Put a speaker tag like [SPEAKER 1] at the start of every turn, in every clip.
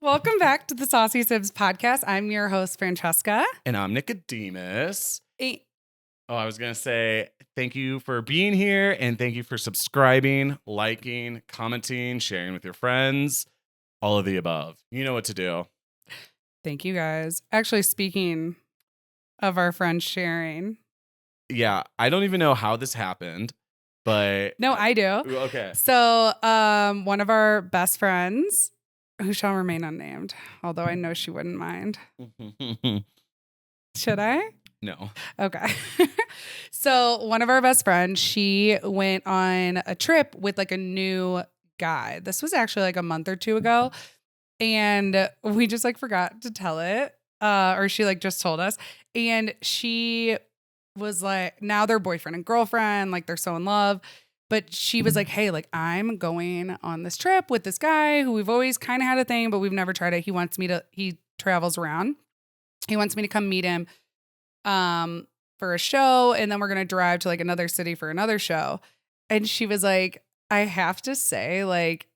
[SPEAKER 1] Welcome back to the Saucy Sibz podcast. I'm your host, Francesca.
[SPEAKER 2] And I'm Nicodemus.
[SPEAKER 1] I
[SPEAKER 2] was going to say thank you for being here and thank you for subscribing, liking, commenting, sharing with your friends, all of the above. You know what to do.
[SPEAKER 1] Thank you guys. Actually, speaking of our friends sharing.
[SPEAKER 2] Yeah, I don't even know how this happened, but...
[SPEAKER 1] No, I do.
[SPEAKER 2] Okay.
[SPEAKER 1] So one of our best friends, who shall remain unnamed, although I know she wouldn't mind. Should I?
[SPEAKER 2] No.
[SPEAKER 1] Okay. So one of our best friends, she went on a trip with like a new guy. This was actually like a month or two ago. And we just like forgot to tell it. Or she like just told us. And she was like, now they're boyfriend and girlfriend, like they're so in love. But she was like, hey, like I'm going on this trip with this guy who we've always kind of had a thing, but we've never tried it. He travels around. He wants me to come meet him for a show. And then we're going to drive to like another city for another show. And she was like, I have to say, like,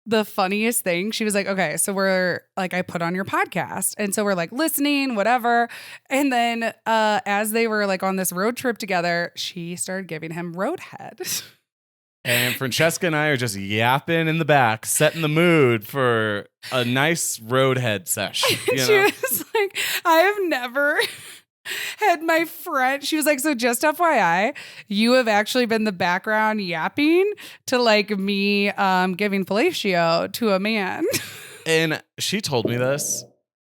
[SPEAKER 1] the funniest thing, she was like, okay, so we're like, I put on your podcast. And so we're like listening, whatever. And then as they were like on this road trip together, she started giving him roadhead.
[SPEAKER 2] And Francesca and I are just yapping in the back, setting the mood for a nice roadhead session.
[SPEAKER 1] She was like, I have never had my friend. She was like, so just FYI, you have actually been the background yapping to like me giving fellatio to a man.
[SPEAKER 2] And she told me this,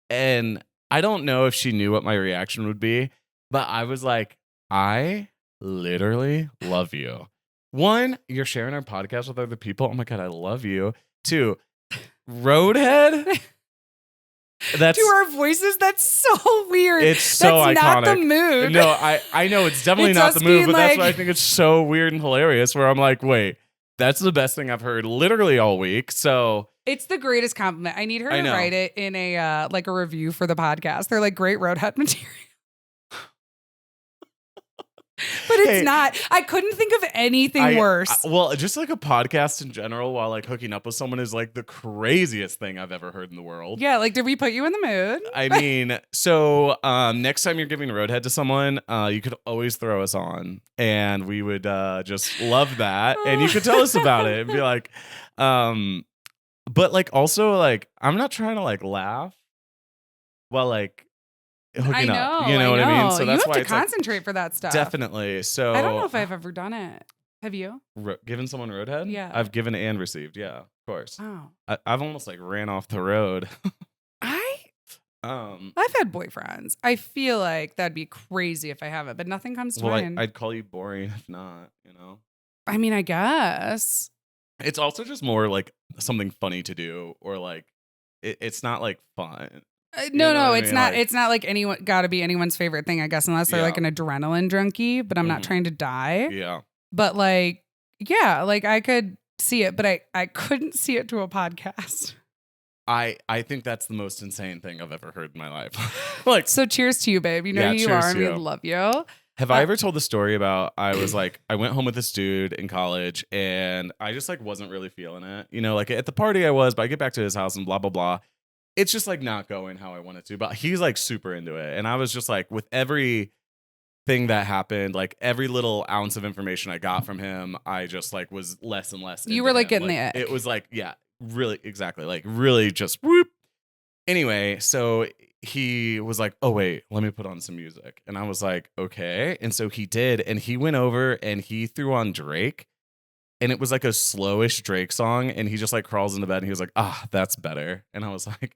[SPEAKER 2] and I don't know if she knew what my reaction would be, but I was like, I literally love you. One, you're sharing our podcast with other people. Oh my God, I love you. Two, roadhead. That's
[SPEAKER 1] to our voices. That's so weird.
[SPEAKER 2] It's so
[SPEAKER 1] that's
[SPEAKER 2] iconic.
[SPEAKER 1] Not the mood.
[SPEAKER 2] No, I know it's definitely
[SPEAKER 1] It's
[SPEAKER 2] not
[SPEAKER 1] us
[SPEAKER 2] the mood,
[SPEAKER 1] being
[SPEAKER 2] but that's
[SPEAKER 1] like-
[SPEAKER 2] why I think it's so weird and hilarious. Where I'm like, wait, that's the best thing I've heard literally all week. So
[SPEAKER 1] it's the greatest compliment. I need her to
[SPEAKER 2] know.
[SPEAKER 1] write it in a like a review for the podcast. They're like great roadhead material. But it's not. I couldn't think of anything worse.
[SPEAKER 2] Well, just like a podcast in general while like hooking up with someone is like the craziest thing I've ever heard in the world.
[SPEAKER 1] Yeah, like did we put you in the mood?
[SPEAKER 2] I mean, so next time you're giving roadhead to someone, you could always throw us on and we would just love that. And you could tell us about it and be like, but like also like I'm not trying to like laugh while like hooking up. You know what I mean? So that's
[SPEAKER 1] you have
[SPEAKER 2] why
[SPEAKER 1] to
[SPEAKER 2] it's
[SPEAKER 1] concentrate
[SPEAKER 2] like,
[SPEAKER 1] for that stuff.
[SPEAKER 2] definitely. So
[SPEAKER 1] I don't know if I've ever done it. Have you?
[SPEAKER 2] Given someone roadhead?
[SPEAKER 1] Yeah.
[SPEAKER 2] I've given and received. Yeah, of course.
[SPEAKER 1] Oh.
[SPEAKER 2] I've almost like ran off the road.
[SPEAKER 1] I've had boyfriends. I feel like that'd be crazy if I haven't, but nothing comes to mind.
[SPEAKER 2] I'd call you boring if not, you know?
[SPEAKER 1] I mean, I guess.
[SPEAKER 2] It's also just more like something funny to do or like it's not like fun.
[SPEAKER 1] No, it's not. Like, it's not like anyone got to be anyone's favorite thing, I guess, unless they're like an adrenaline junkie. But I'm not trying to die.
[SPEAKER 2] Yeah.
[SPEAKER 1] But like, yeah, like I could see it, but I couldn't see it to a podcast.
[SPEAKER 2] I think that's the most insane thing I've ever heard in my life. Like,
[SPEAKER 1] so cheers to you, babe. You know who you are, and we love you.
[SPEAKER 2] Have I ever told the story about I went home with this dude in college, and I just like wasn't really feeling it. You know, like at the party I was, but I get back to his house and blah blah blah. It's just like not going how I wanted to, but he's like super into it. And I was just like, with every thing that happened, like every little ounce of information I got from him, I just like was less and less.
[SPEAKER 1] You were like
[SPEAKER 2] him.
[SPEAKER 1] getting
[SPEAKER 2] like,
[SPEAKER 1] the ick.
[SPEAKER 2] It was like, yeah, really, exactly. Like really just whoop. Anyway, so he was like, oh wait, let me put on some music. And I was like, okay. And so he did. And he went over and he threw on Drake. And it was like a slowish Drake song. And he just like crawls into bed and he was like, that's better. And I was like,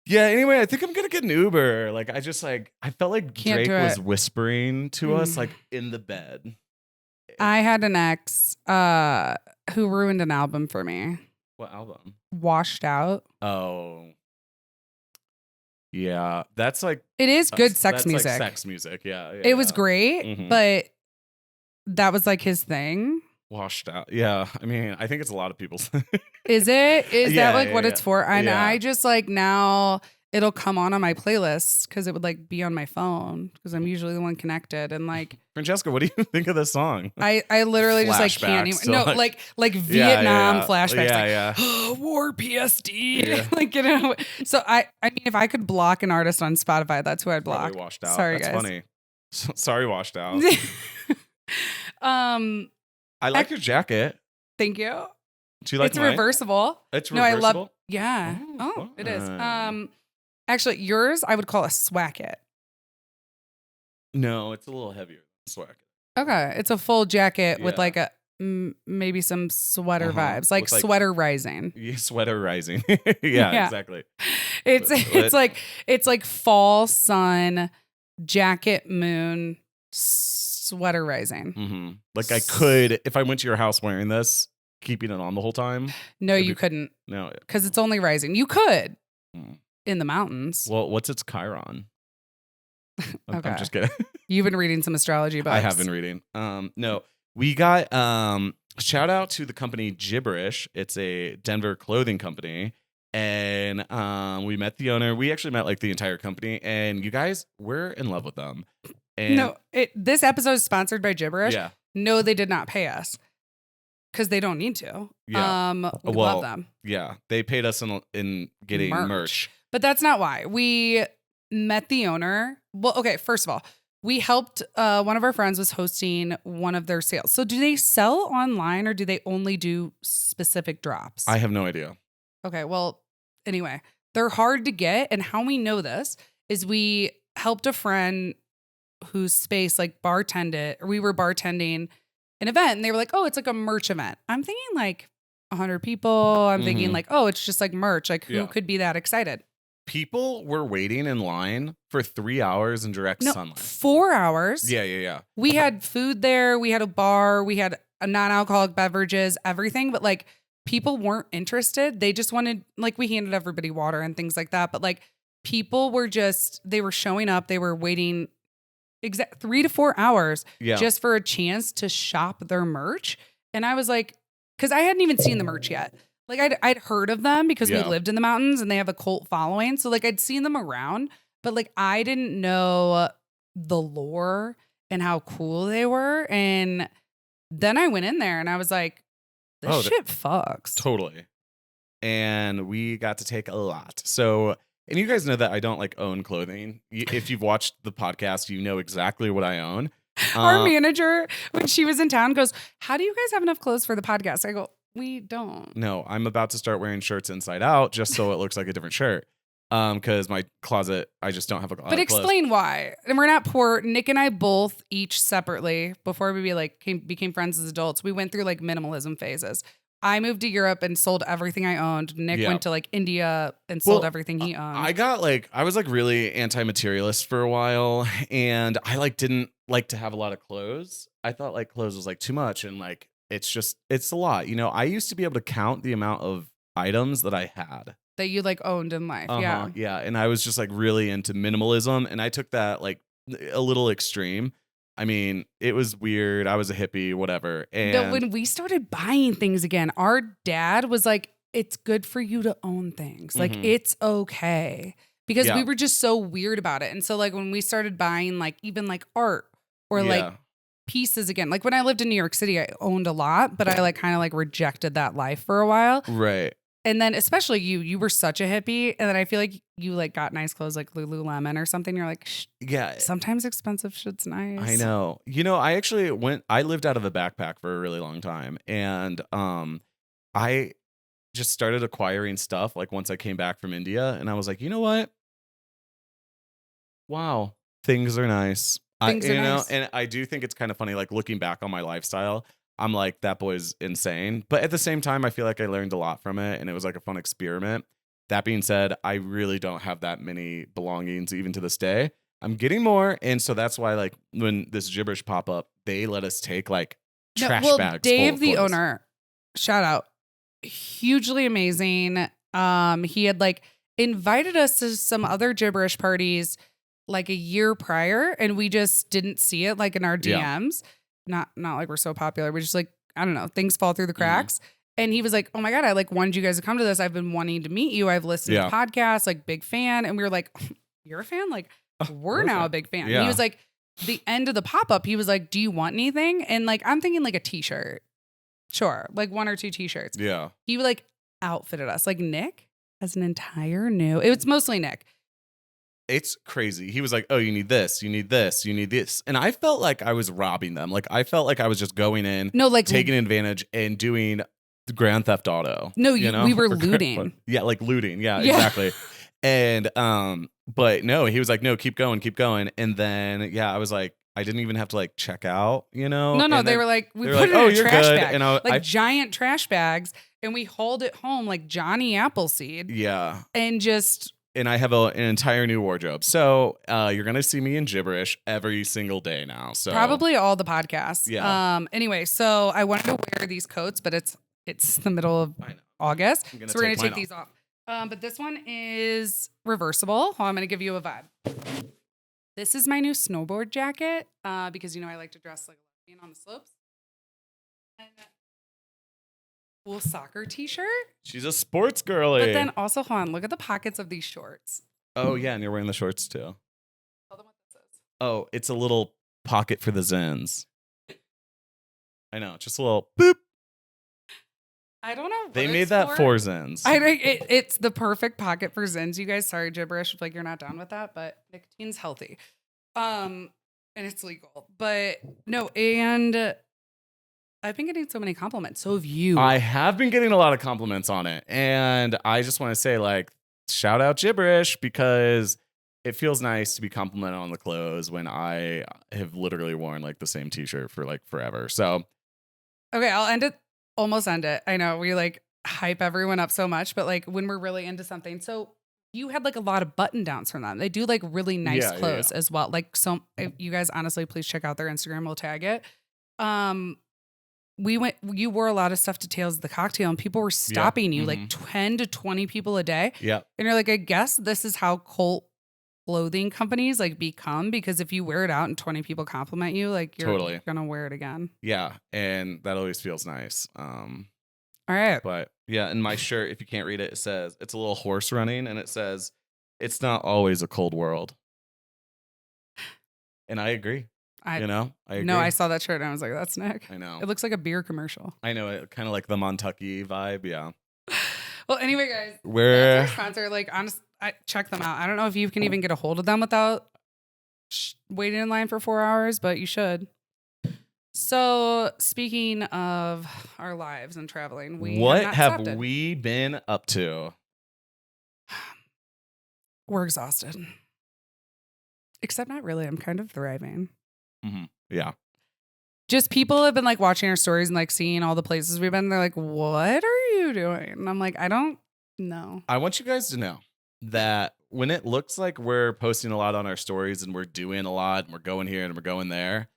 [SPEAKER 2] yeah, anyway, I think I'm going to get an Uber. Like, I felt like Drake was whispering to us, like, in the bed.
[SPEAKER 1] I had an ex who ruined an album for me.
[SPEAKER 2] What album?
[SPEAKER 1] Washed Out.
[SPEAKER 2] Oh. Yeah, that's like...
[SPEAKER 1] It is good sex music.
[SPEAKER 2] Like sex music, yeah.
[SPEAKER 1] It was great, but that was like his thing.
[SPEAKER 2] Washed Out. Yeah, I mean, I think it's a lot of people's.
[SPEAKER 1] Is it? Is that like what it's for? And I just like now it'll come on my playlist because it would like be on my phone because I'm usually the one connected. And like,
[SPEAKER 2] Francesca, what do you think of this song?
[SPEAKER 1] I literally just like can't
[SPEAKER 2] Flashbacks
[SPEAKER 1] even.
[SPEAKER 2] to,
[SPEAKER 1] No, like Vietnam flashbacks.
[SPEAKER 2] Yeah,
[SPEAKER 1] War PSD.
[SPEAKER 2] Yeah.
[SPEAKER 1] Like, you know. So I mean, if I could block an artist on Spotify, that's who I'd block.
[SPEAKER 2] Probably washed out.
[SPEAKER 1] Sorry,
[SPEAKER 2] That's
[SPEAKER 1] guys.
[SPEAKER 2] funny. Sorry, washed out. I like your jacket.
[SPEAKER 1] Thank you.
[SPEAKER 2] Do you like
[SPEAKER 1] It's
[SPEAKER 2] mine?
[SPEAKER 1] reversible.
[SPEAKER 2] It's
[SPEAKER 1] No,
[SPEAKER 2] reversible.
[SPEAKER 1] I love. Yeah. Oh, it is. Actually, yours I would call a swacket.
[SPEAKER 2] No, it's a little heavier. Swag.
[SPEAKER 1] Okay, it's a full jacket with
[SPEAKER 2] Yeah.
[SPEAKER 1] like a maybe some sweater vibes, like
[SPEAKER 2] With, like-
[SPEAKER 1] sweater rising.
[SPEAKER 2] Yeah, sweater rising.
[SPEAKER 1] Yeah.
[SPEAKER 2] Exactly.
[SPEAKER 1] It's like fall sun, jacket moon, sweater rising.
[SPEAKER 2] Mm-hmm. Like I could, if I went to your house wearing this, keeping it on the whole time.
[SPEAKER 1] No,
[SPEAKER 2] It'd
[SPEAKER 1] you
[SPEAKER 2] be-
[SPEAKER 1] couldn't
[SPEAKER 2] No.
[SPEAKER 1] because it's only rising. You could
[SPEAKER 2] Mm.
[SPEAKER 1] in the mountains.
[SPEAKER 2] Well, what's its Chiron? I'm
[SPEAKER 1] Okay.
[SPEAKER 2] just kidding.
[SPEAKER 1] You've been reading some astrology books.
[SPEAKER 2] I have been reading. No, we got shout out to the company Gibberish. It's a Denver clothing company, and we met the owner. We actually met like the entire company, and you guys, we're in love with them. And
[SPEAKER 1] No, this episode is sponsored by Gibberish.
[SPEAKER 2] yeah,
[SPEAKER 1] No, they did not pay us because they don't need to.
[SPEAKER 2] Yeah.
[SPEAKER 1] We
[SPEAKER 2] Well,
[SPEAKER 1] love them.
[SPEAKER 2] yeah, they paid us in getting merch.
[SPEAKER 1] But that's not why. We met the owner. Well, okay, first of all, we helped one of our friends was hosting one of their sales. So do they sell online or do they only do specific drops?
[SPEAKER 2] I have no idea.
[SPEAKER 1] Okay, well, anyway, they're hard to get. And how we know this is we helped a friend whose space like bartended, or we were bartending an event and they were like, oh, it's like a merch event. I'm thinking like 100 people. I'm thinking
[SPEAKER 2] Mhm.
[SPEAKER 1] like, oh, it's just like merch. Like who
[SPEAKER 2] Yeah.
[SPEAKER 1] could be that excited?
[SPEAKER 2] People were waiting in line for 3 hours in direct
[SPEAKER 1] No,
[SPEAKER 2] sunlight.
[SPEAKER 1] 4 hours.
[SPEAKER 2] Yeah.
[SPEAKER 1] We had food there. We had a bar. We had a non-alcoholic beverages, everything. But like people weren't interested. They just wanted, like we handed everybody water and things like that. But like people were just, they were showing up. They were waiting 3 to 4 hours
[SPEAKER 2] Yeah.
[SPEAKER 1] just for a chance to shop their merch. And I was like, because I hadn't even seen the merch yet. Like I'd heard of them because we
[SPEAKER 2] Yeah.
[SPEAKER 1] lived in the mountains and they have a cult following. So like I'd seen them around, but like I didn't know the lore and how cool they were. And then I went in there and I was like, this
[SPEAKER 2] Oh,
[SPEAKER 1] shit fucks.
[SPEAKER 2] Totally. And we got to take a lot. So, and you guys know that I don't like own clothing. If you've watched the podcast, you know exactly what I own.
[SPEAKER 1] Our manager, when she was in town, goes, how do you guys have enough clothes for the podcast? I go, we don't.
[SPEAKER 2] No, I'm about to start wearing shirts inside out just so it looks like a different shirt. Because my closet, I just don't have a lot
[SPEAKER 1] But
[SPEAKER 2] of clothes.
[SPEAKER 1] explain why. And we're not poor. Nick and I both each separately, before we became friends as adults, we went through like minimalism phases. I moved to Europe and sold everything I owned. Nick
[SPEAKER 2] Yeah.
[SPEAKER 1] went to like India and sold
[SPEAKER 2] Well,
[SPEAKER 1] everything he owned.
[SPEAKER 2] I was like really anti-materialist for a while, and I like didn't like to have a lot of clothes. I thought like clothes was like too much, and like it's a lot. You know, I used to be able to count the amount of items that I had.
[SPEAKER 1] that you like owned in life. Yeah.
[SPEAKER 2] Yeah. And I was just like really into minimalism, and I took that like a little extreme. I mean, it was weird. I was a hippie, whatever. And
[SPEAKER 1] But when we started buying things again, our dad was like, it's good for you to own things. Like
[SPEAKER 2] Mhm.
[SPEAKER 1] it's okay. Because
[SPEAKER 2] Yeah.
[SPEAKER 1] we were just so weird about it. And so like when we started buying like even like art or like
[SPEAKER 2] Yeah.
[SPEAKER 1] pieces again, like when I lived in New York City, I owned a lot, but I like kind of like rejected that life for a while.
[SPEAKER 2] Right.
[SPEAKER 1] And then especially you were such a hippie. And then I feel like you like got nice clothes like Lululemon or something. You're like,
[SPEAKER 2] Yeah.
[SPEAKER 1] sometimes expensive shit's nice.
[SPEAKER 2] I know. You know, I lived out of a backpack for a really long time, and I just started acquiring stuff like once I came back from India, and I was like, "You know what? Wow, things are nice."
[SPEAKER 1] Things are nice.
[SPEAKER 2] And I do think it's kind of funny like looking back on my lifestyle. I'm like, that boy's insane. But at the same time, I feel like I learned a lot from it, and it was like a fun experiment. That being said, I really don't have that many belongings even to this day. I'm getting more, and so that's why like when this gibberish pop up, they let us take like
[SPEAKER 1] No,
[SPEAKER 2] trash
[SPEAKER 1] well,
[SPEAKER 2] bags. full
[SPEAKER 1] Dave,
[SPEAKER 2] of
[SPEAKER 1] the
[SPEAKER 2] clothes.
[SPEAKER 1] owner, shout out, hugely amazing. He had like invited us to some other gibberish parties like a year prior, and we just didn't see it like in our
[SPEAKER 2] Yeah.
[SPEAKER 1] DMs. Not like we're so popular. We're just like, I don't know, things fall through the cracks. And he was like, oh my God, I like wanted you guys to come to this. I've been wanting to meet you. I've listened to podcasts, like big fan. And we were like, you're a fan? Like we're now a big fan.
[SPEAKER 2] Yeah.
[SPEAKER 1] And he was like, the end of the pop-up, he was like, do you want anything? And like, I'm thinking like a t-shirt. Sure. Like 1 or 2 t-shirts.
[SPEAKER 2] Yeah.
[SPEAKER 1] He like outfitted us. Like Nick has an entire new, it's mostly Nick.
[SPEAKER 2] It's crazy. He was like, oh, you need this, you need this, you need this. And I felt like I was robbing them. Like I felt like I was just going in, taking advantage and doing the Grand Theft Auto.
[SPEAKER 1] No, we were looting.
[SPEAKER 2] Yeah, like looting. Yeah, exactly. And but no, he was like, no, keep going. And then I was like, I didn't even have to like check out,
[SPEAKER 1] No, they were like, we put it in a trash bag. And I giant trash bags, and we hauled it home like Johnny Appleseed.
[SPEAKER 2] Yeah.
[SPEAKER 1] And
[SPEAKER 2] I have an entire new wardrobe. So you're going to see me in gibberish every single day now. So
[SPEAKER 1] probably all the podcasts.
[SPEAKER 2] Yeah.
[SPEAKER 1] Anyway, so I wanted to wear these coats, but it's the middle of August. So we're going to take these off. But this one is reversible. I'm going to give you a vibe. This is my new snowboard jacket because, I like to dress like a lesbian on the slopes. And cool soccer t-shirt.
[SPEAKER 2] She's a sports girly.
[SPEAKER 1] But then also, hold on, look at the pockets of these shorts.
[SPEAKER 2] Oh, yeah, and you're wearing the shorts too.
[SPEAKER 1] Tell them what this is.
[SPEAKER 2] Oh, it's a little pocket for the Zens. I know, just a little boop.
[SPEAKER 1] I don't know.
[SPEAKER 2] They made that for Zens.
[SPEAKER 1] It's the perfect pocket for Zens. You guys, sorry, gibberish. Like you're not down with that, but nicotine's healthy, and it's legal. But no, and I've been getting so many compliments. So have you.
[SPEAKER 2] I have been getting a lot of compliments on it, and I just want to say, like, shout out gibberish because it feels nice to be complimented on the clothes when I have literally worn like the same t-shirt for like forever. So,
[SPEAKER 1] okay, I'll end it. Almost end it. I know we like hype everyone up so much, but like when we're really into something. So you had like a lot of button downs from them. They do like really nice clothes as well. Like if you guys honestly, please check out their Instagram. We'll tag it. You wore a lot of stuff to Tales of the Cocktail and people were stopping you like 10 to 20 people a day.
[SPEAKER 2] Yeah.
[SPEAKER 1] And you're like, I guess this is how cult clothing companies like become, because if you wear it out and 20 people compliment you, like you're gonna wear it again.
[SPEAKER 2] Yeah, and that always feels nice.
[SPEAKER 1] All right.
[SPEAKER 2] But yeah, in my shirt, if you can't read it, it says it's a little horse running and it says it's not always a cold world. And I agree. I agree.
[SPEAKER 1] No, I saw that shirt and I was like, that's Nick.
[SPEAKER 2] I know.
[SPEAKER 1] It looks like a beer commercial.
[SPEAKER 2] I know it, kind of like the Montucky vibe, yeah.
[SPEAKER 1] Well, anyway, guys,
[SPEAKER 2] we're
[SPEAKER 1] sponsor. Like, honestly, check them out. I don't know if you can even get a hold of them without waiting in line for 4 hours, but you should. So, speaking of our lives and traveling,
[SPEAKER 2] what have we been up to?
[SPEAKER 1] We're exhausted. Except not really. I'm kind of thriving.
[SPEAKER 2] Mm-hmm. Yeah.
[SPEAKER 1] Just people have been like watching our stories and like seeing all the places we've been. They're like, what are you doing? And I'm like, I don't know.
[SPEAKER 2] I want you guys to know that when it looks like we're posting a lot on our stories and we're doing a lot and we're going here and we're going there,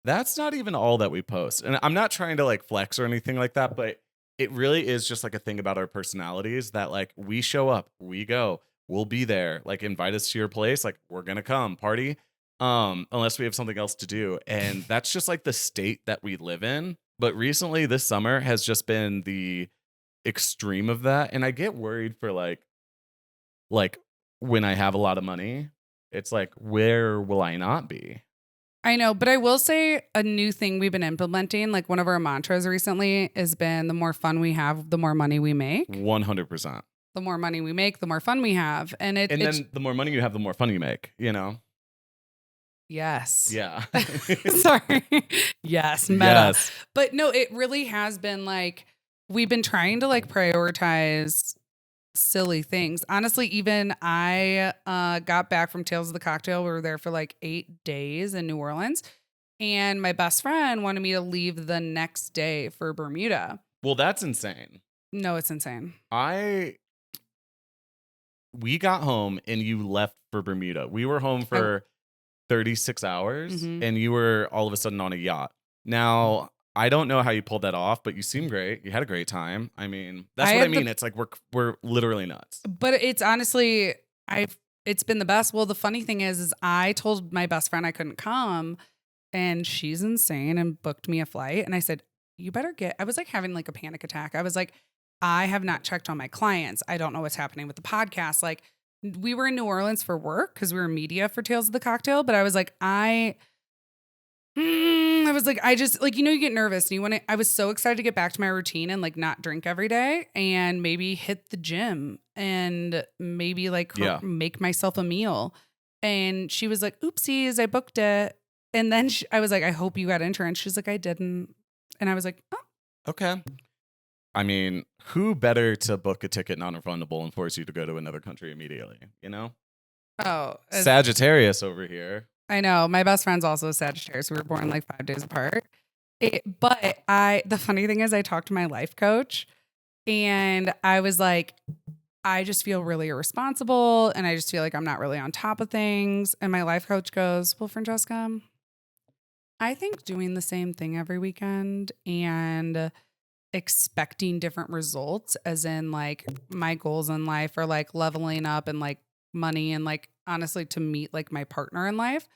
[SPEAKER 2] that's not even all that we post. And I'm not trying to like flex or anything like that, but it really is just like a thing about our personalities that like we show up, we go, we'll be there, like invite us to your place, like we're going to come party. Unless we have something else to do. And that's just like the state that we live in. But recently this summer has just been the extreme of that. And I get worried for like when I have a lot of money, it's like, where will I not be?
[SPEAKER 1] I know, but I will say a new thing we've been implementing, like one of our mantras recently has been the more fun we have, the more money we make.
[SPEAKER 2] 100%.
[SPEAKER 1] The more money we make, the more fun we have. And
[SPEAKER 2] then the more money you have, the more fun you make,
[SPEAKER 1] Yes.
[SPEAKER 2] Yeah.
[SPEAKER 1] Sorry. Yes. Meta.
[SPEAKER 2] Yes.
[SPEAKER 1] But no, it really has been like, we've been trying to like prioritize silly things. Honestly, even I got back from Tales of the Cocktail. We were there for like 8 days in New Orleans. And my best friend wanted me to leave the next day for Bermuda.
[SPEAKER 2] Well, that's insane.
[SPEAKER 1] No, it's insane.
[SPEAKER 2] We got home and you left for Bermuda. We were home for 36 hours and you were all of a sudden on a yacht. Now, I don't know how you pulled that off, but you seem great. You had a great time. I mean, that's what I mean. It's like we're literally nuts.
[SPEAKER 1] But it's honestly, it's been the best. Well, the funny thing is I told my best friend I couldn't come and she's insane and booked me a flight. And I said, you better I was like having like a panic attack. I was like, I have not checked on my clients. I don't know what's happening with the podcast. Like we were in New Orleans for work because we were media for Tales of the Cocktail. But I was like, I was like, I just like, you get nervous and you want to, I was so excited to get back to my routine and like not drink every day and maybe hit the gym and maybe like make myself a meal. And she was like, oopsies, I booked it. And then I was like, I hope you got insurance. She's like, I didn't. And I was like, oh.
[SPEAKER 2] Okay. I mean, who better to book a ticket non-refundable and force you to go to another country immediately,
[SPEAKER 1] Oh.
[SPEAKER 2] Sagittarius over here.
[SPEAKER 1] I know. My best friend's also a Sagittarius. We were born like 5 days apart. But the funny thing is I talked to my life coach and I was like, I just feel really irresponsible and I just feel like I'm not really on top of things. And my life coach goes, well, Francesca, I think doing the same thing every weekend and expecting different results, as in like my goals in life are like leveling up and like money and like honestly to meet like my partner in life.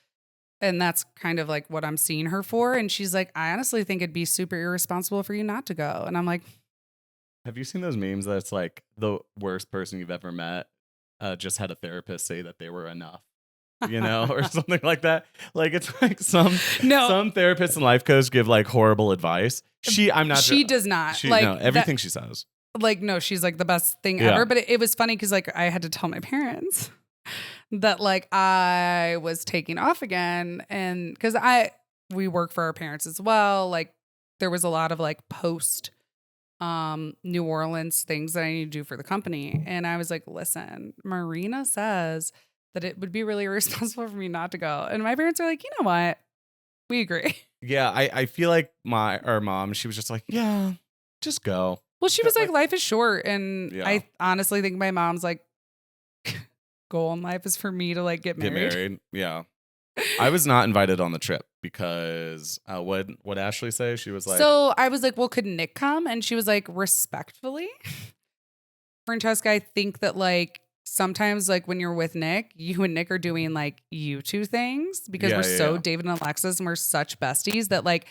[SPEAKER 1] And that's kind of like what I'm seeing her for. And she's like, I honestly think it'd be super irresponsible for you not to go. And I'm like,
[SPEAKER 2] have you seen those memes that's like the worst person you've ever met just had a therapist say that they were enough, or something like that? Like it's like some therapists and life coach give like horrible advice. She does not. Everything she says.
[SPEAKER 1] Like, no, she's like the best thing ever. But it was funny because like I had to tell my parents that like I was taking off again. And because we work for our parents as well. Like there was a lot of like post New Orleans things that I need to do for the company. And I was like, listen, Marina says that it would be really irresponsible for me not to go. And my parents are like, you know what? We agree.
[SPEAKER 2] Yeah, I feel like our mom, she was just like, yeah, just go.
[SPEAKER 1] Well, she was like, life is short. And I honestly think my mom's like, goal in life is for me to like get married.
[SPEAKER 2] Yeah. I was not invited on the trip because what Ashley say? She was like,
[SPEAKER 1] so I was like, well, could Nick come? And she was like, respectfully, Francesca, I think that like sometimes like when you're with Nick, you and Nick are doing like you two things because we're so David and Alexis and we're such besties that like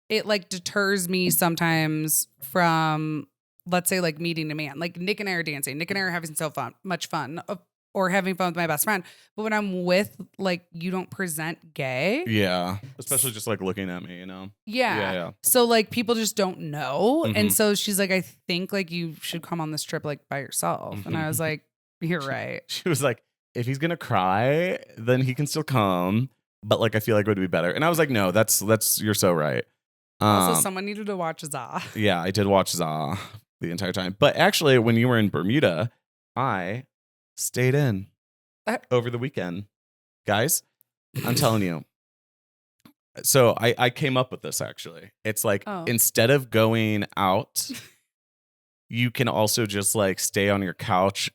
[SPEAKER 1] it like deters me sometimes from, let's say, like meeting a man. Like Nick and I are dancing. Nick and I are having much fun. Or having fun with my best friend. But when I'm with, like, you don't present gay.
[SPEAKER 2] Yeah. Especially just, like, looking at me,
[SPEAKER 1] Yeah. So, like, people just don't know. Mm-hmm. And so she's like, I think, like, you should come on this trip, like, by yourself. Mm-hmm. And I was like, you're right.
[SPEAKER 2] She was like, if he's going to cry, then he can still come. But, like, I feel like it would be better. And I was like, no, you're so right.
[SPEAKER 1] Also, someone needed to watch Za.
[SPEAKER 2] Yeah, I did watch Za the entire time. But actually, when you were in Bermuda, I stayed in over the weekend. Guys, I'm telling you. So I came up with this actually. It's like instead of going out, you can also just like stay on your couch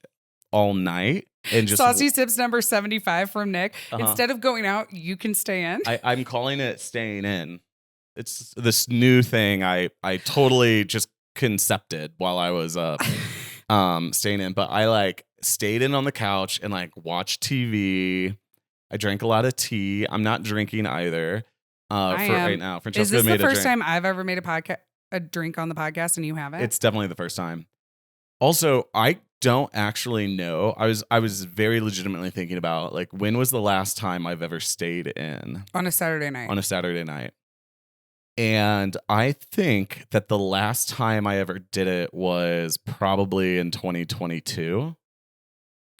[SPEAKER 2] all night and just
[SPEAKER 1] Saucy Sibz number 75 from Nick. Instead of going out, you can stay in.
[SPEAKER 2] I'm calling it staying in. It's this new thing I totally just concepted while I was staying in, but I like stayed in on the couch and like watched TV. I drank a lot of tea. I'm not drinking either right now. Francesca
[SPEAKER 1] Is this the first time I've ever made a drink on the podcast and you haven't?
[SPEAKER 2] It's definitely the first time. Also, I don't actually know. I was very legitimately thinking about like when was the last time I've ever stayed in
[SPEAKER 1] on a Saturday night.
[SPEAKER 2] And I think that the last time I ever did it was probably in 2022.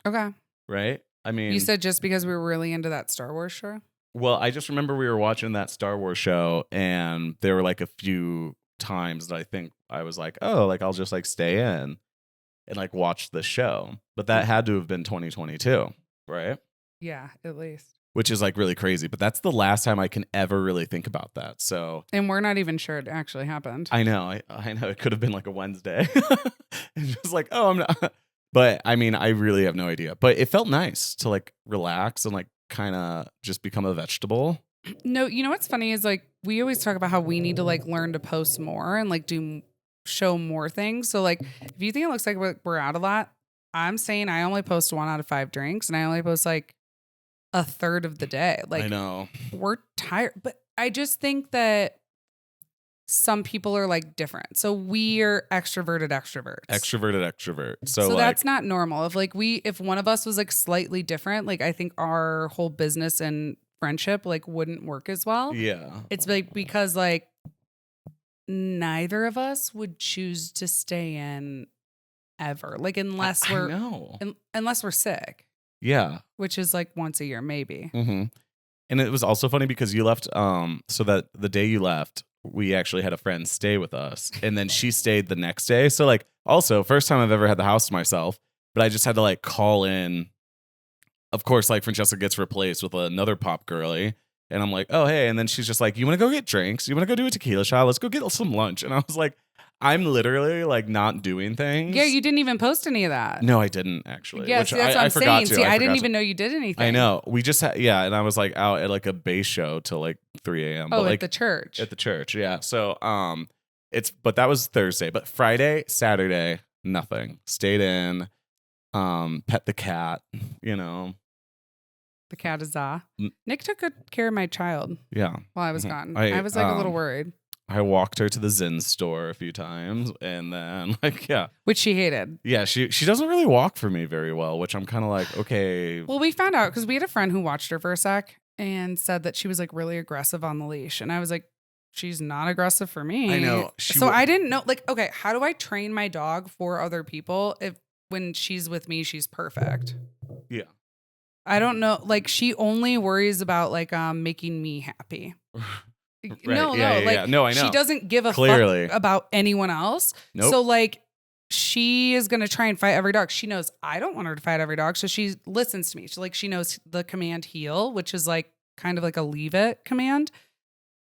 [SPEAKER 1] Okay.
[SPEAKER 2] Right? I mean,
[SPEAKER 1] you said just because we were really into that Star Wars show?
[SPEAKER 2] Well, I just remember we were watching that Star Wars show and there were like a few times that I think I was like, oh, like I'll just like stay in and like watch the show. But that had to have been 2022, right?
[SPEAKER 1] Yeah, at least.
[SPEAKER 2] Which is like really crazy, but that's the last time I can ever really think about that. So,
[SPEAKER 1] and we're not even sure it actually happened.
[SPEAKER 2] I know. I know it could have been like a Wednesday. And just like, oh, I'm not. But I mean, I really have no idea. But it felt nice to like relax and like kind of just become a vegetable.
[SPEAKER 1] No, you know what's funny is like we always talk about how we need to like learn to post more and like show more things. So like if you think it looks like we're out a lot, I'm saying I only post 1 out of 5 drinks and I only post like a third of the day. Like,
[SPEAKER 2] I know
[SPEAKER 1] we're tired, but I just think that some people are like different. So we are extroverted extroverts.
[SPEAKER 2] Extrovert. So like,
[SPEAKER 1] that's not normal. If one of us was like slightly different, like I think our whole business and friendship like wouldn't work as well.
[SPEAKER 2] yeah.
[SPEAKER 1] It's like because like neither of us would choose to stay in ever. Like unless we're unless we're sick.
[SPEAKER 2] Yeah.
[SPEAKER 1] Which is like once a year, maybe.
[SPEAKER 2] Mm-hmm. And it was also funny because you left, so that the day you left, we actually had a friend stay with us. And then she stayed the next day. So like also first time I've ever had the house to myself, but I just had to like call in. Of course, like Francesca gets replaced with another pop girly. And I'm like, oh, hey. And then she's just like, you want to go get drinks? You want to go do a tequila shot? Let's go get some lunch. And I was like, I'm literally like not doing things.
[SPEAKER 1] Yeah, you didn't even post any of that.
[SPEAKER 2] No, I didn't actually.
[SPEAKER 1] Yeah,
[SPEAKER 2] which
[SPEAKER 1] see, that's what I'm
[SPEAKER 2] forgot
[SPEAKER 1] saying.
[SPEAKER 2] to.
[SPEAKER 1] I didn't even know you did anything.
[SPEAKER 2] I know. We just had, and I was like out at like a bass show till like 3 a.m.
[SPEAKER 1] Oh,
[SPEAKER 2] but, like,
[SPEAKER 1] at the church.
[SPEAKER 2] At the church, yeah. So but that was Thursday. But Friday, Saturday, nothing. Stayed in, pet the cat,
[SPEAKER 1] The cat is Nick took good care of my child.
[SPEAKER 2] Yeah.
[SPEAKER 1] While I was gone. I was like a little worried.
[SPEAKER 2] I walked her to the Zen store a few times and then like, yeah.
[SPEAKER 1] Which she hated.
[SPEAKER 2] Yeah, she doesn't really walk for me very well, which I'm kind of like, okay.
[SPEAKER 1] Well, we found out because we had a friend who watched her for a sec and said that she was like really aggressive on the leash. And I was like, she's not aggressive for me.
[SPEAKER 2] I know.
[SPEAKER 1] I didn't know, like, okay, how do I train my dog for other people if when she's with me, she's perfect?
[SPEAKER 2] Yeah.
[SPEAKER 1] I don't know. Like, she only worries about like making me happy.
[SPEAKER 2] Right.
[SPEAKER 1] No,
[SPEAKER 2] yeah,
[SPEAKER 1] like
[SPEAKER 2] yeah. No, I know.
[SPEAKER 1] She doesn't give a
[SPEAKER 2] Clearly.
[SPEAKER 1] fuck about anyone else.
[SPEAKER 2] Nope.
[SPEAKER 1] So like she is gonna try and fight every dog. She knows I don't want her to fight every dog, so she listens to me. She knows the command heel, which is like kind of like a leave it command.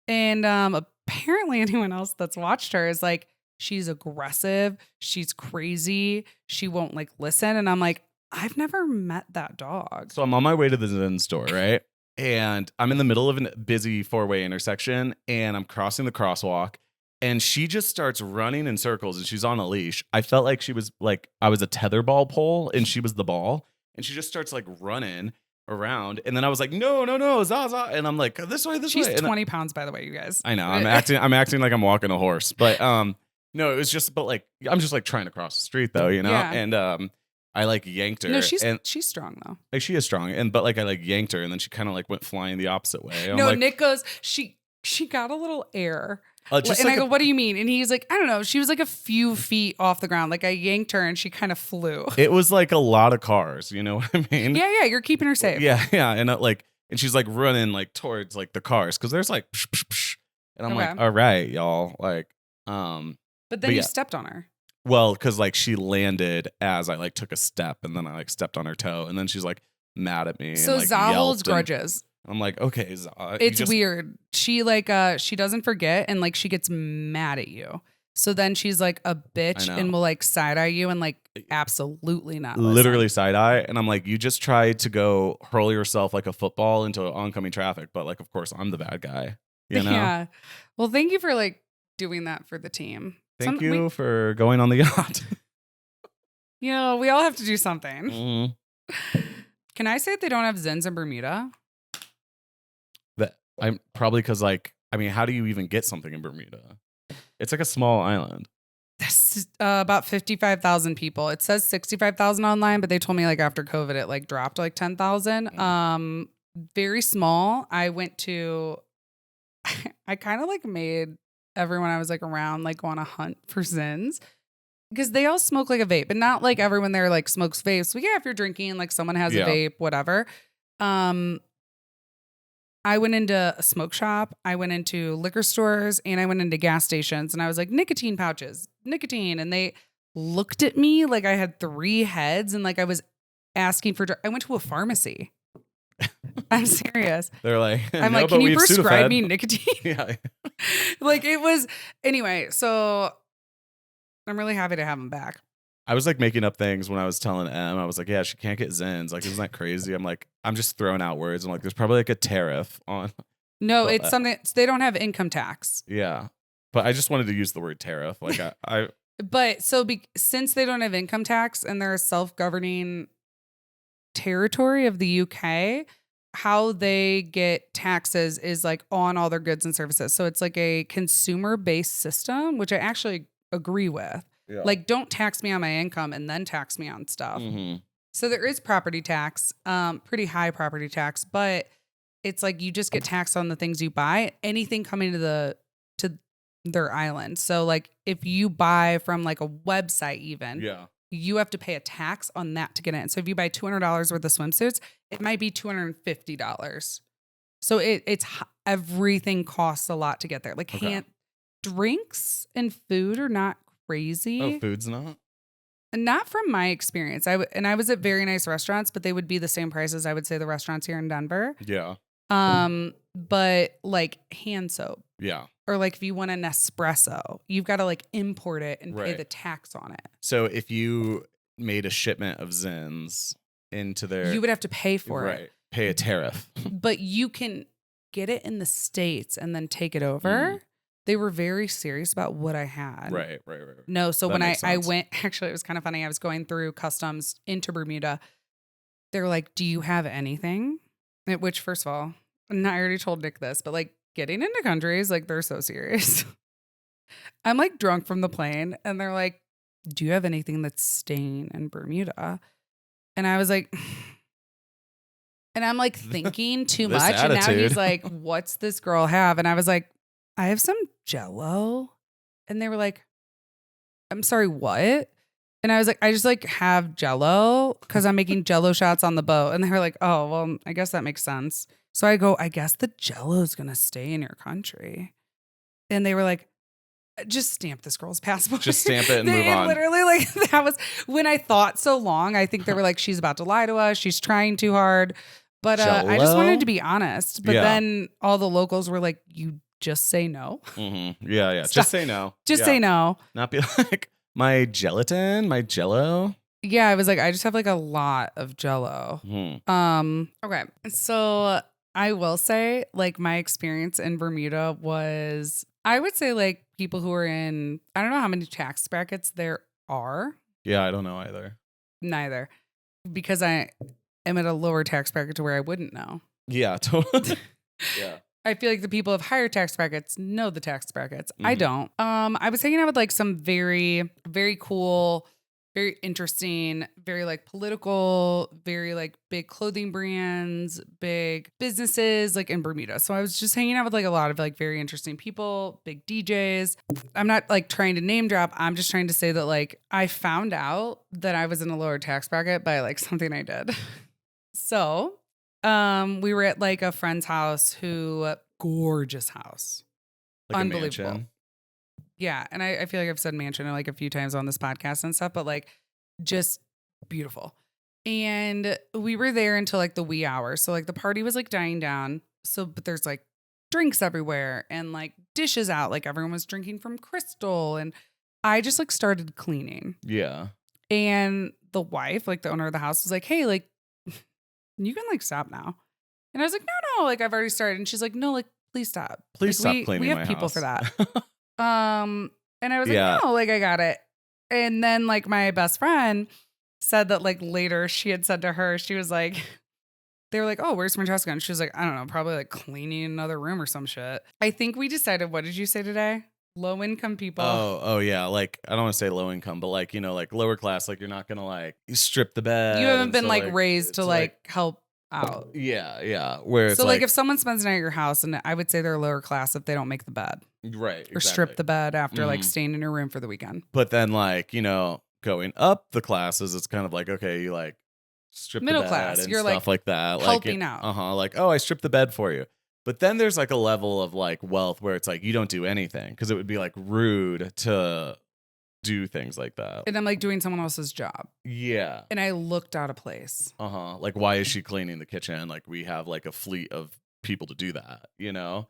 [SPEAKER 1] And apparently anyone else that's watched her is like, she's aggressive, she's crazy, she won't like listen. And I'm like, I've never met that dog.
[SPEAKER 2] So I'm on my way to the Zen store, right? And I'm in the middle of a busy 4-way intersection and I'm crossing the crosswalk and she just starts running in circles and she's on a leash. I felt like she was like, I was a tetherball pole and she was the ball. And she just starts like running around. And then I was like, no, Zaza. And I'm like, this way.
[SPEAKER 1] She's 20 pounds, by the way, you guys.
[SPEAKER 2] I know. I'm acting like I'm walking a horse. But no, it was just, but like, I'm just like trying to cross the street though, Yeah. And I like yanked her.
[SPEAKER 1] No, she's strong though.
[SPEAKER 2] Like she is strong. But like I like yanked her and then she kind of like went flying the opposite way.
[SPEAKER 1] No, like, Nick goes, she got a little air. And like I go, what do you mean? And he's like, I don't know. She was like a few feet off the ground. Like I yanked her and she kind of flew.
[SPEAKER 2] It was like a lot of cars. You know what I mean?
[SPEAKER 1] Yeah. You're keeping her safe.
[SPEAKER 2] Yeah. And and she's like running like towards like the cars. Cause there's like, psh, psh, psh. And I'm like, all right, y'all. Like,
[SPEAKER 1] but then you stepped on her.
[SPEAKER 2] Well, because like she landed as I like took a step and then I like stepped on her toe and then she's like mad at me.
[SPEAKER 1] So
[SPEAKER 2] and, like,
[SPEAKER 1] Za holds grudges.
[SPEAKER 2] I'm like, okay, Za.
[SPEAKER 1] It's weird. She like she doesn't forget and like she gets mad at you. So then she's like a bitch and will like side eye you and like absolutely not.
[SPEAKER 2] Literally side eye. And I'm like, you just tried to go hurl yourself like a football into oncoming traffic. But like, of course, I'm the bad guy. You know? Yeah.
[SPEAKER 1] Well, thank you for like doing that for the team.
[SPEAKER 2] Thank you for going on the yacht.
[SPEAKER 1] We all have to do something.
[SPEAKER 2] Mm-hmm.
[SPEAKER 1] Can I say they don't have Zens in Bermuda?
[SPEAKER 2] I'm probably because like, I mean, how do you even get something in Bermuda? It's like a small island.
[SPEAKER 1] That's about 55,000 people. It says 65,000 online, but they told me like after COVID, it like dropped to like 10,000. Very small. I went to, I kind of like made everyone I was like around like go on a hunt for Zins because they all smoke like a vape, but not like everyone there like smokes vapes. So yeah, if you're drinking, like someone has a vape, whatever. I went into a smoke shop, I went into liquor stores, and I went into gas stations, and I was like, nicotine pouches, nicotine. And they looked at me like I had 3 heads and like I was asking for, I went to a pharmacy. I'm serious.
[SPEAKER 2] They're like,
[SPEAKER 1] I'm like, can you prescribe me nicotine?
[SPEAKER 2] Yeah.
[SPEAKER 1] Like it was, anyway, so I'm really happy to have them back.
[SPEAKER 2] I was like making up things when I was telling Em. I was like, yeah, she can't get Zens. Like, isn't that crazy? I'm like, I'm just throwing out words. I'm like, there's probably like a tariff on.
[SPEAKER 1] No, it's something, they don't have income tax.
[SPEAKER 2] Yeah. But I just wanted to use the word tariff. Like I
[SPEAKER 1] But so since they don't have income tax and they're a self-governing territory of the UK, how they get taxes is like on all their goods and services. So it's like a consumer based system, which I actually agree with.
[SPEAKER 2] Yeah.
[SPEAKER 1] Like, don't tax me on my income and then tax me on stuff.
[SPEAKER 2] Mm-hmm.
[SPEAKER 1] So there is property tax, pretty high property tax, but it's like you just get taxed on the things you buy, anything coming to their island. So like if you buy from like a website even,
[SPEAKER 2] Yeah.
[SPEAKER 1] you have to pay a tax on that to get in. So if you buy $200 worth of swimsuits, it might be $250. So everything costs a lot to get there. Like drinks and food are not crazy.
[SPEAKER 2] Oh, food's not?
[SPEAKER 1] Not from my experience. I was at very nice restaurants, but they would be the same prices I would say the restaurants here in Denver.
[SPEAKER 2] Yeah.
[SPEAKER 1] But like hand soap.
[SPEAKER 2] Yeah.
[SPEAKER 1] Or like if you want an espresso, you've got to like import it and pay the tax on it.
[SPEAKER 2] So if you made a shipment of Zins into their...
[SPEAKER 1] You would have to pay for it.
[SPEAKER 2] Right. Pay a tariff.
[SPEAKER 1] But you can get it in the States and then take it over. They were very serious about what I had.
[SPEAKER 2] Right.
[SPEAKER 1] No, so
[SPEAKER 2] That
[SPEAKER 1] when
[SPEAKER 2] makes
[SPEAKER 1] I
[SPEAKER 2] sense.
[SPEAKER 1] went, actually, it was kind of funny. I was going through customs into Bermuda. They were like, do you have anything? Which, first of all, and I already told Nick this, but like getting into countries, like they're so serious. I'm like drunk from the plane and they're like, do you have anything that's staying in Bermuda? And I was like, and I'm like thinking too
[SPEAKER 2] This
[SPEAKER 1] much. And now
[SPEAKER 2] attitude.
[SPEAKER 1] he's like, what's this girl have? And I was like, I have some Jell-O. And they were like, I'm sorry, what? And I was like, I just like have Jell-O because I'm making Jell-O shots on the boat. And they were like, oh, well, I guess that makes sense. So I go, I guess the Jell-O is going to stay in your country. And they were like, just stamp this girl's passport.
[SPEAKER 2] Just stamp it and move on.
[SPEAKER 1] Literally, like that was when I thought so long. I think they were like, she's about to lie to us. She's trying too hard. But I just wanted to be honest. But then all the locals were like, you just say no.
[SPEAKER 2] Mm-hmm. Yeah.
[SPEAKER 1] Stop.
[SPEAKER 2] Just say no.
[SPEAKER 1] Just say no.
[SPEAKER 2] Not be like, my gelatin, my Jell-O.
[SPEAKER 1] Yeah, I was like, I just have like a lot of Jell-O. Okay. So I will say, like, my experience in Bermuda was, I would say, like, people who are in, I don't know how many tax brackets there are.
[SPEAKER 2] Yeah, I don't know either.
[SPEAKER 1] Neither. Because I am at a lower tax bracket to where I wouldn't know.
[SPEAKER 2] Yeah, totally. Yeah.
[SPEAKER 1] I feel like the people of higher tax brackets know the tax brackets. I don't. I was hanging out with like some very, very cool, very interesting, very like political, very like big clothing brands, big businesses like in Bermuda. So I was just hanging out with like a lot of like very interesting people, big DJs. I'm not like trying to name drop. I'm just trying to say that like I found out that I was in a lower tax bracket by like something I did. So we were at like a friend's house gorgeous house.
[SPEAKER 2] Like
[SPEAKER 1] unbelievable.
[SPEAKER 2] A mansion.
[SPEAKER 1] Yeah. And I feel like I've said mansion like a few times on this podcast and stuff, but like just beautiful. And we were there until like the wee hours. So like the party was like dying down. So, but there's like drinks everywhere and like dishes out. Like everyone was drinking from Crystal. And I just like started cleaning.
[SPEAKER 2] Yeah.
[SPEAKER 1] And the wife, like the owner of the house was like, hey, like you can like stop now. And I was like, no, like I've already started. And she's like, no, like please stop.
[SPEAKER 2] Please
[SPEAKER 1] like,
[SPEAKER 2] stop cleaning
[SPEAKER 1] we have
[SPEAKER 2] my
[SPEAKER 1] people
[SPEAKER 2] house.
[SPEAKER 1] for that. And I was like, no, like I got it. And then like my best friend said that like later she had said to her, she was like, they were like, oh, where's Francesca? And she was like, I don't know, probably like cleaning another room or some shit. I think we decided, what did you say today? Low income people.
[SPEAKER 2] Oh yeah. Like I don't want to say low income, but like, you know, like lower class, like you're not gonna like strip the bed.
[SPEAKER 1] You haven't been
[SPEAKER 2] so,
[SPEAKER 1] like raised to like help out.
[SPEAKER 2] Yeah. Where it's
[SPEAKER 1] so like if someone spends the night at your house, and I would say they're lower class if they don't make the bed.
[SPEAKER 2] Right.
[SPEAKER 1] Or strip the bed after like staying in your room for the weekend.
[SPEAKER 2] But then like, you know, going up the classes, it's kind of like, okay, you like strip
[SPEAKER 1] middle
[SPEAKER 2] the bed
[SPEAKER 1] class.
[SPEAKER 2] and
[SPEAKER 1] You're
[SPEAKER 2] stuff like that.
[SPEAKER 1] Helping
[SPEAKER 2] like,
[SPEAKER 1] out.
[SPEAKER 2] Like, oh, I stripped the bed for you. But then there's like a level of like wealth where it's like you don't do anything because it would be like rude to do things like that.
[SPEAKER 1] And I'm like doing someone else's job.
[SPEAKER 2] Yeah.
[SPEAKER 1] And I looked out of place.
[SPEAKER 2] Like, why is she cleaning the kitchen? Like, we have like a fleet of people to do that, you know?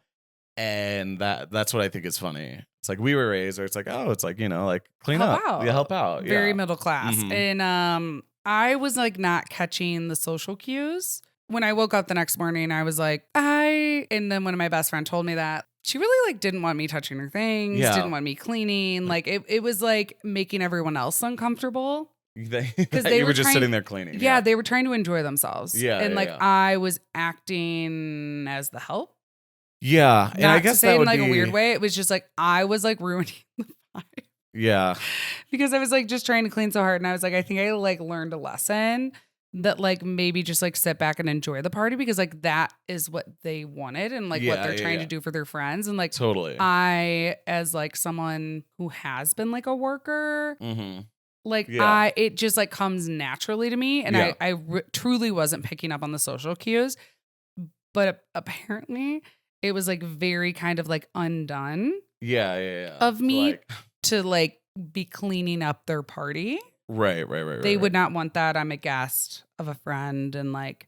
[SPEAKER 2] And that's what I think is funny. It's like we were raised where it's like, oh, it's like, you know, like clean
[SPEAKER 1] help
[SPEAKER 2] up.
[SPEAKER 1] out.
[SPEAKER 2] Yeah, help out.
[SPEAKER 1] Very
[SPEAKER 2] yeah.
[SPEAKER 1] middle class. And I was like not catching the social cues. When I woke up the next morning, I was like, and then one of my best friend told me that she really like didn't want me touching her things, didn't want me cleaning. Like it was like making everyone else uncomfortable. Because
[SPEAKER 2] You were just sitting there cleaning.
[SPEAKER 1] Yeah, they were trying to enjoy themselves.
[SPEAKER 2] Yeah,
[SPEAKER 1] and
[SPEAKER 2] yeah,
[SPEAKER 1] like
[SPEAKER 2] yeah.
[SPEAKER 1] I was acting as the help.
[SPEAKER 2] Yeah, and I
[SPEAKER 1] Not to
[SPEAKER 2] guess
[SPEAKER 1] say
[SPEAKER 2] that
[SPEAKER 1] in
[SPEAKER 2] would
[SPEAKER 1] like
[SPEAKER 2] be
[SPEAKER 1] a weird way. It was just like I was like ruining the vibe
[SPEAKER 2] Yeah,
[SPEAKER 1] because I was like just trying to clean so hard, and I was like, I think I like learned a lesson that like maybe just like sit back and enjoy the party because like that is what they wanted and like what
[SPEAKER 2] Yeah,
[SPEAKER 1] they're
[SPEAKER 2] yeah,
[SPEAKER 1] trying
[SPEAKER 2] yeah.
[SPEAKER 1] to do for their friends. And like
[SPEAKER 2] totally.
[SPEAKER 1] I, as like someone who has been like a worker,
[SPEAKER 2] Mm-hmm.
[SPEAKER 1] like
[SPEAKER 2] Yeah.
[SPEAKER 1] it just like comes naturally to me, and
[SPEAKER 2] Yeah.
[SPEAKER 1] I truly wasn't picking up on the social cues, but apparently it was like very kind of like undone
[SPEAKER 2] Yeah, yeah, yeah.
[SPEAKER 1] of me
[SPEAKER 2] Like,
[SPEAKER 1] to like be cleaning up their party.
[SPEAKER 2] right.
[SPEAKER 1] They would not want that. I'm a guest of a friend, and like,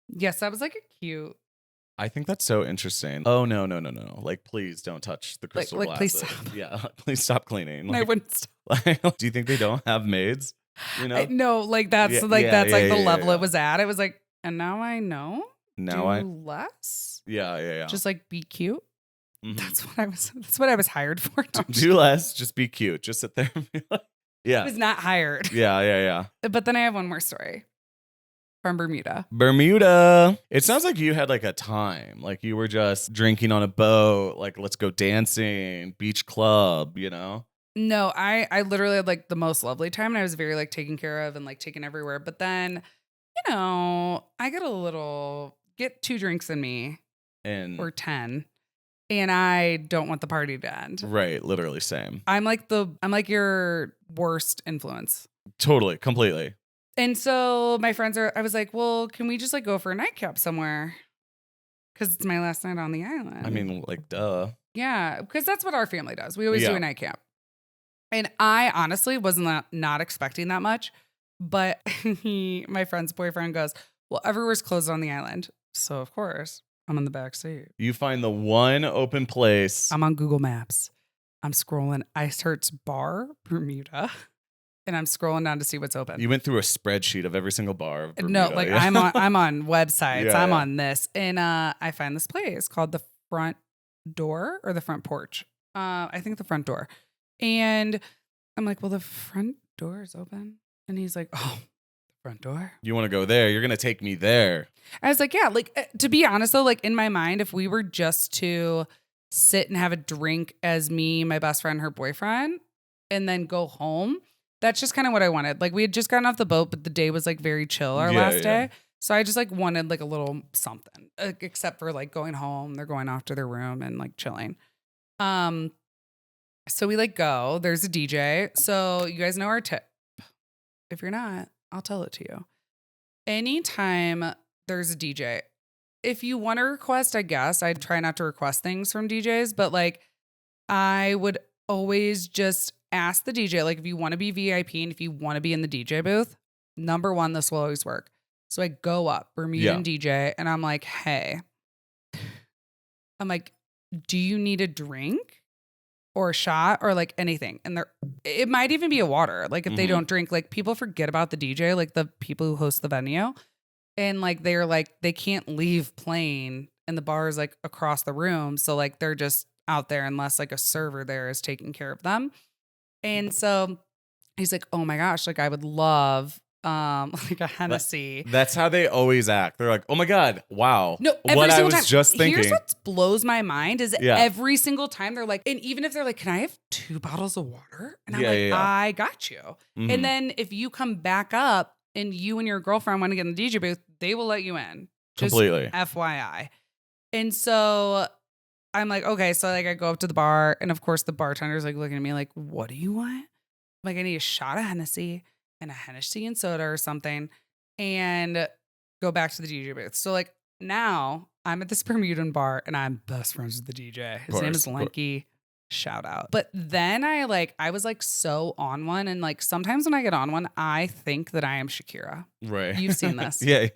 [SPEAKER 1] yes, that was like a cute.
[SPEAKER 2] I think that's so interesting. Oh no. Like, please don't touch the crystal
[SPEAKER 1] like, please
[SPEAKER 2] glasses.
[SPEAKER 1] stop.
[SPEAKER 2] Yeah, please stop cleaning.
[SPEAKER 1] I
[SPEAKER 2] Like,
[SPEAKER 1] wouldn't. Stop.
[SPEAKER 2] like, do you think they don't have maids? You know?
[SPEAKER 1] No, like that's
[SPEAKER 2] Yeah,
[SPEAKER 1] like
[SPEAKER 2] yeah,
[SPEAKER 1] that's
[SPEAKER 2] yeah,
[SPEAKER 1] like the
[SPEAKER 2] yeah,
[SPEAKER 1] level
[SPEAKER 2] yeah.
[SPEAKER 1] it was at. It was like, and now I know.
[SPEAKER 2] Now
[SPEAKER 1] do
[SPEAKER 2] I.
[SPEAKER 1] less.
[SPEAKER 2] Yeah.
[SPEAKER 1] Just like be cute.
[SPEAKER 2] Mhm.
[SPEAKER 1] That's what I was hired for.
[SPEAKER 2] Do less. Just be cute. Just sit there and be like,
[SPEAKER 1] I
[SPEAKER 2] yeah.
[SPEAKER 1] was not hired.
[SPEAKER 2] Yeah.
[SPEAKER 1] But then I have one more story from Bermuda.
[SPEAKER 2] Bermuda. It sounds like you had like a time. Like you were just drinking on a boat. Like, let's go dancing, beach club, you know?
[SPEAKER 1] No, I literally had like the most lovely time, and I was very like taken care of and like taken everywhere. But then, you know, I get 2 drinks in me
[SPEAKER 2] And
[SPEAKER 1] or 10, and I don't want the party to end.
[SPEAKER 2] right, literally same.
[SPEAKER 1] I'm like your worst influence.
[SPEAKER 2] Totally, completely.
[SPEAKER 1] And so my friends I was like, well, can we just like go for a nightcap somewhere? Because it's my last night on the island.
[SPEAKER 2] I mean, like, duh.
[SPEAKER 1] Yeah, because that's what our family does. We always do
[SPEAKER 2] Yeah.
[SPEAKER 1] a nightcap. And I honestly was not expecting that much. But my friend's boyfriend goes, well, everywhere's closed on the island. So of course, I'm in the back seat.
[SPEAKER 2] You find the one open place.
[SPEAKER 1] I'm on Google Maps. I'm scrolling. I search bar Bermuda, and I'm scrolling down to see what's open.
[SPEAKER 2] You went through a spreadsheet of every single bar of
[SPEAKER 1] No,
[SPEAKER 2] Bermuda,
[SPEAKER 1] like
[SPEAKER 2] yeah.
[SPEAKER 1] I'm on websites.
[SPEAKER 2] Yeah,
[SPEAKER 1] I'm
[SPEAKER 2] yeah.
[SPEAKER 1] on this, and I find this place called the Front Door or the Front Porch. I think the front door, and I'm like, well, the front door is open, and he's like, oh, the front door.
[SPEAKER 2] You want to go there? You're gonna take me there.
[SPEAKER 1] I was like, yeah, like to be honest though, like in my mind, if we were just to sit and have a drink as me, my best friend, her boyfriend, and then go home, that's just kind of what I wanted. Like we had just gotten off the boat, but the day was like very chill our
[SPEAKER 2] Yeah,
[SPEAKER 1] last
[SPEAKER 2] yeah.
[SPEAKER 1] day. So I just like wanted like a little something, except for like going home. They're going off to their room and like chilling. So we like go. There's a DJ. So you guys know our tip. If you're not, I'll tell it to you. Anytime there's a DJ, if you want to request, I guess I'd try not to request things from DJs, but like I would always just ask the DJ, like if you want to be VIP and if you want to be in the DJ booth, number one, this will always work. So I go up, Bermudan DJ, and I'm like, hey, do you need a drink or a shot or like anything? And it might even be a water. Like if they don't drink, like people forget about the DJ, like the people who host the venue. And like, they're like, they can't leave playing and the bar is like across the room. So like, they're just out there unless like a server there is taking care of them. And so he's like, oh my gosh, like I would love like a Hennessy.
[SPEAKER 2] That's how they always act. They're like, oh my God, wow.
[SPEAKER 1] No,
[SPEAKER 2] what I was
[SPEAKER 1] time.
[SPEAKER 2] just thinking.
[SPEAKER 1] Here's what blows my mind is every single time they're like, and even if they're like, can I have 2 bottles of water? And I'm I got you.
[SPEAKER 2] Mm-hmm.
[SPEAKER 1] And then if you come back up and you and your girlfriend want to get in the DJ booth, they will let you in. Just
[SPEAKER 2] completely.
[SPEAKER 1] FYI. And so I'm like, okay. So like I go up to the bar and of course the bartender's like looking at me like, what do you want? I'm like, I need a shot of Hennessy and a Hennessy and soda or something and go back to the DJ booth. So like now I'm at this Bermudan bar and I'm best friends with the DJ. His name is Lenky. Shout out. But then I was like so on one. And like sometimes when I get on one, I think that I am Shakira.
[SPEAKER 2] Right.
[SPEAKER 1] You've seen this.
[SPEAKER 2] Yeah.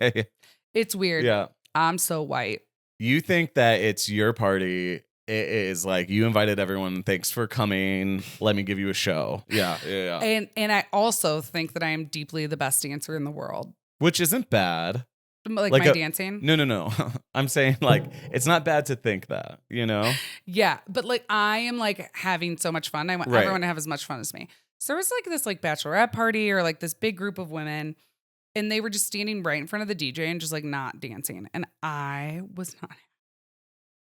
[SPEAKER 1] It's weird.
[SPEAKER 2] Yeah.
[SPEAKER 1] I'm so white.
[SPEAKER 2] You think that it's your party. It is like you invited everyone. Thanks for coming. Let me give you a show. Yeah.
[SPEAKER 1] And I also think that I am deeply the best dancer in the world.
[SPEAKER 2] Which isn't bad.
[SPEAKER 1] Like my dancing?
[SPEAKER 2] No. I'm saying like it's not bad to think that, you know?
[SPEAKER 1] Yeah. But like I am like having so much fun. I want everyone to have as much fun as me. So there was like this like bachelorette party or like this big group of women, and they were just standing right in front of the DJ and just like not dancing. And I was not.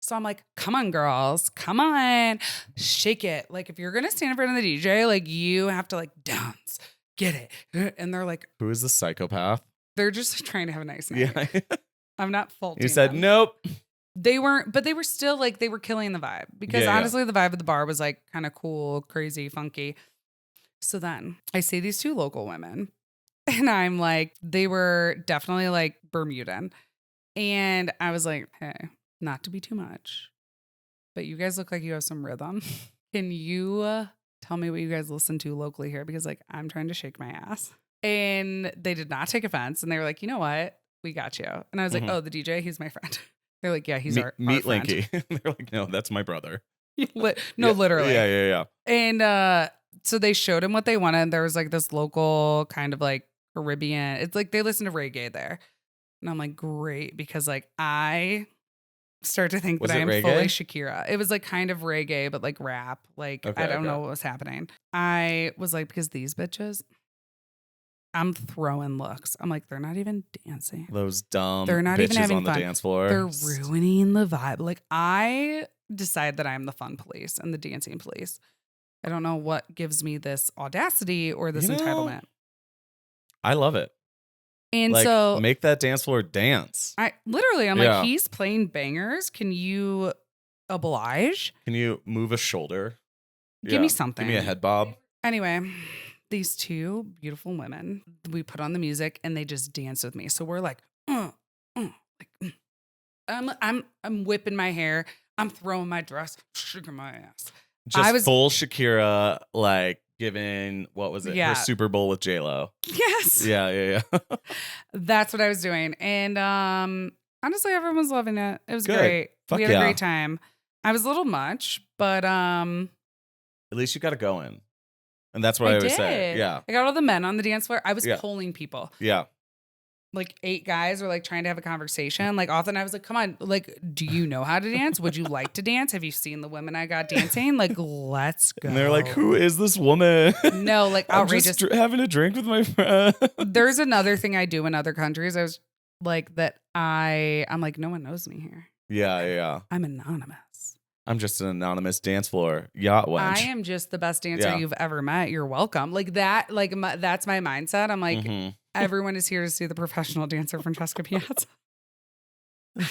[SPEAKER 1] So I'm like, come on, girls, come on, shake it. Like if you're gonna stand in front of the DJ, like you have to like dance, get it. And they're like,
[SPEAKER 2] Who is the psychopath?
[SPEAKER 1] they're just trying to have a nice night.
[SPEAKER 2] Yeah.
[SPEAKER 1] I'm not faulting
[SPEAKER 2] You said
[SPEAKER 1] them.
[SPEAKER 2] nope.
[SPEAKER 1] They weren't, but they were still like, they were killing the vibe because
[SPEAKER 2] Yeah, yeah.
[SPEAKER 1] honestly, the vibe of the bar was like kind of cool, crazy, funky. So then I see these two local women and I'm like, they were definitely like Bermudan. And I was like, hey, not to be too much, but you guys look like you have some rhythm. Can you tell me what you guys listen to locally here? Because like, I'm trying to shake my ass. And they did not take offense. And they were like, you know what? We got you. And I was like, oh, the DJ, he's my friend. They're like, yeah, he's our
[SPEAKER 2] Meet
[SPEAKER 1] friend.
[SPEAKER 2] Linky. They're like, no, that's my brother.
[SPEAKER 1] No, literally.
[SPEAKER 2] Yeah.
[SPEAKER 1] And so they showed him what they wanted. There was like this local kind of like Caribbean. It's like they listen to reggae there. And I'm like, great. Because like I start to think
[SPEAKER 2] Was
[SPEAKER 1] that I
[SPEAKER 2] it
[SPEAKER 1] am
[SPEAKER 2] reggae?
[SPEAKER 1] fully Shakira. It was like kind of reggae, but like rap. Like
[SPEAKER 2] Okay,
[SPEAKER 1] I don't
[SPEAKER 2] okay.
[SPEAKER 1] know what was happening. I was like, because these bitches, I'm throwing looks. I'm like, they're not even dancing.
[SPEAKER 2] Those dumb
[SPEAKER 1] They're not
[SPEAKER 2] bitches
[SPEAKER 1] even having
[SPEAKER 2] on the
[SPEAKER 1] fun.
[SPEAKER 2] dance floor.
[SPEAKER 1] They're ruining the vibe. Like I decide that I'm the fun police and the dancing police. I don't know what gives me this audacity or this entitlement.
[SPEAKER 2] I love it.
[SPEAKER 1] And
[SPEAKER 2] like,
[SPEAKER 1] so
[SPEAKER 2] make that dance floor dance.
[SPEAKER 1] I'm
[SPEAKER 2] Yeah.
[SPEAKER 1] like, he's playing bangers. Can you oblige?
[SPEAKER 2] Can you move a shoulder?
[SPEAKER 1] Give me something.
[SPEAKER 2] Give me a head bob.
[SPEAKER 1] Anyway, these two beautiful women, we put on the music and they just danced with me. So we're like, I'm whipping my hair. I'm throwing my dress, shaking my ass.
[SPEAKER 2] Just full Shakira, like giving, what was it?
[SPEAKER 1] Yeah.
[SPEAKER 2] Her Super Bowl with J-Lo.
[SPEAKER 1] Yes.
[SPEAKER 2] Yeah.
[SPEAKER 1] That's what I was doing. And honestly, everyone was loving it. It was
[SPEAKER 2] Good.
[SPEAKER 1] great.
[SPEAKER 2] Fuck
[SPEAKER 1] we had
[SPEAKER 2] yeah.
[SPEAKER 1] a great time. I was a little much, but
[SPEAKER 2] At least you got it going. And that's what I always say.
[SPEAKER 1] did.
[SPEAKER 2] Yeah.
[SPEAKER 1] I got all the men on the dance floor. I was
[SPEAKER 2] Yeah.
[SPEAKER 1] polling people.
[SPEAKER 2] Yeah.
[SPEAKER 1] Like 8 guys were like trying to have a conversation. Like often I was like, come on, like, do you know how to dance? Would you like to dance? Have you seen the women I got dancing? Like, let's go.
[SPEAKER 2] And they're like, who is this woman?
[SPEAKER 1] No, like
[SPEAKER 2] I'm
[SPEAKER 1] outrageous.
[SPEAKER 2] just having a drink with my friend.
[SPEAKER 1] There's another thing I do in other countries. I was like that I'm like, no one knows me here.
[SPEAKER 2] Yeah.
[SPEAKER 1] I'm anonymous.
[SPEAKER 2] I'm just an anonymous dance floor yacht wench.
[SPEAKER 1] I am just the best dancer
[SPEAKER 2] Yeah.
[SPEAKER 1] you've ever met. You're welcome. Like that, like that's my mindset. I'm like, everyone is here to see the professional dancer, Francesca Piazza.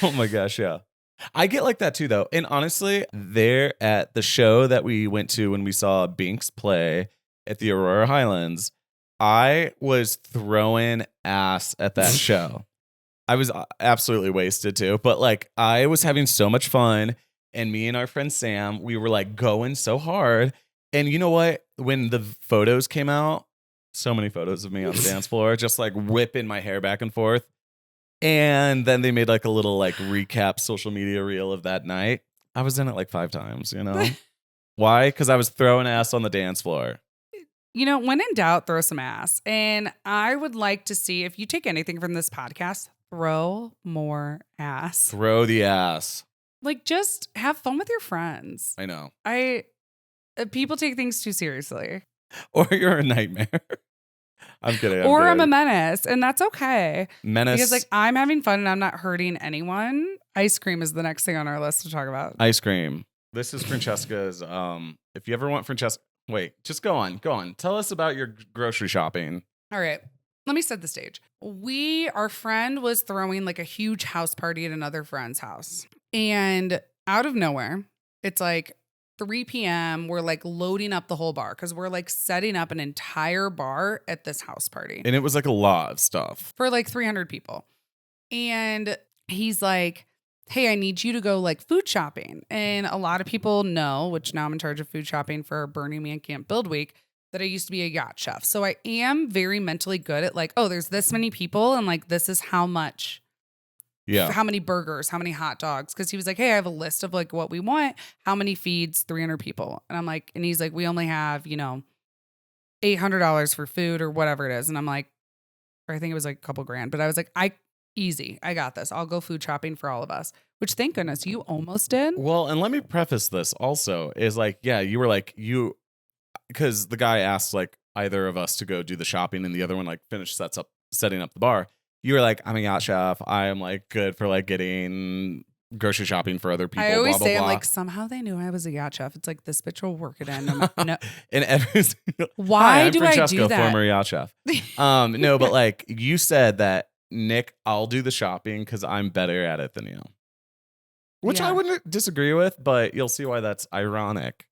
[SPEAKER 2] Oh my gosh, yeah. I get like that too, though. And honestly, there at the show that we went to when we saw Binks play at the Aurora Highlands, I was throwing ass at that show. I was absolutely wasted too, but like I was having so much fun. And me and our friend Sam, we were like going so hard. And you know what? When the photos came out, so many photos of me on the dance floor, just like whipping my hair back and forth. And then they made like a little like recap social media reel of that night. I was in it like 5 times, you know? Why? Because I was throwing ass on the dance floor.
[SPEAKER 1] You know, when in doubt, throw some ass. And I would like to see, if you take anything from this podcast, throw more ass.
[SPEAKER 2] Throw the ass.
[SPEAKER 1] Like, just have fun with your friends.
[SPEAKER 2] I know.
[SPEAKER 1] People take things too seriously.
[SPEAKER 2] Or you're a nightmare. I'm kidding.
[SPEAKER 1] I'm a menace, and that's okay.
[SPEAKER 2] Menace.
[SPEAKER 1] Because like I'm having fun and I'm not hurting anyone. Ice cream is the next thing on our list to talk about.
[SPEAKER 2] Ice cream. This is Francesca's. If you ever want Francesca, wait, just go on. Tell us about your grocery shopping.
[SPEAKER 1] All right. Let me set the stage. Our friend was throwing like a huge house party at another friend's house. And out of nowhere, it's like 3 p.m. We're like loading up the whole bar because we're like setting up an entire bar at this house party.
[SPEAKER 2] And it was like a lot of stuff.
[SPEAKER 1] For like 300 people. And he's like, hey, I need you to go like food shopping. And a lot of people know, which now I'm in charge of food shopping for Burning Man Camp Build Week, that I used to be a yacht chef. So I am very mentally good at like, oh, there's this many people and like this is how much.
[SPEAKER 2] Yeah.
[SPEAKER 1] How many burgers, how many hot dogs? Because he was like, hey, I have a list of like what we want. How many feeds 300 people? And I'm like, and he's like, we only have, $800 for food or whatever it is. And I'm like, or I think it was like a couple grand, but I was like, easy. I got this. I'll go food shopping for all of us, which thank goodness you almost did.
[SPEAKER 2] Well, and let me preface this also is like, yeah, you were like, because the guy asked like either of us to go do the shopping and the other one like setting up the bar. You were like, I'm a yacht chef. I am like good for like getting grocery shopping for other people.
[SPEAKER 1] I always
[SPEAKER 2] blah, blah,
[SPEAKER 1] say,
[SPEAKER 2] blah.
[SPEAKER 1] I'm like, somehow they knew I was a yacht chef. It's like, this bitch will work it in. I'm like, no.
[SPEAKER 2] And every
[SPEAKER 1] Why
[SPEAKER 2] I'm
[SPEAKER 1] do
[SPEAKER 2] Francesca,
[SPEAKER 1] I do that?
[SPEAKER 2] former yacht chef. No, but like you said that, Nick, I'll do the shopping because I'm better at it than you. Which I wouldn't disagree with, but you'll see why that's ironic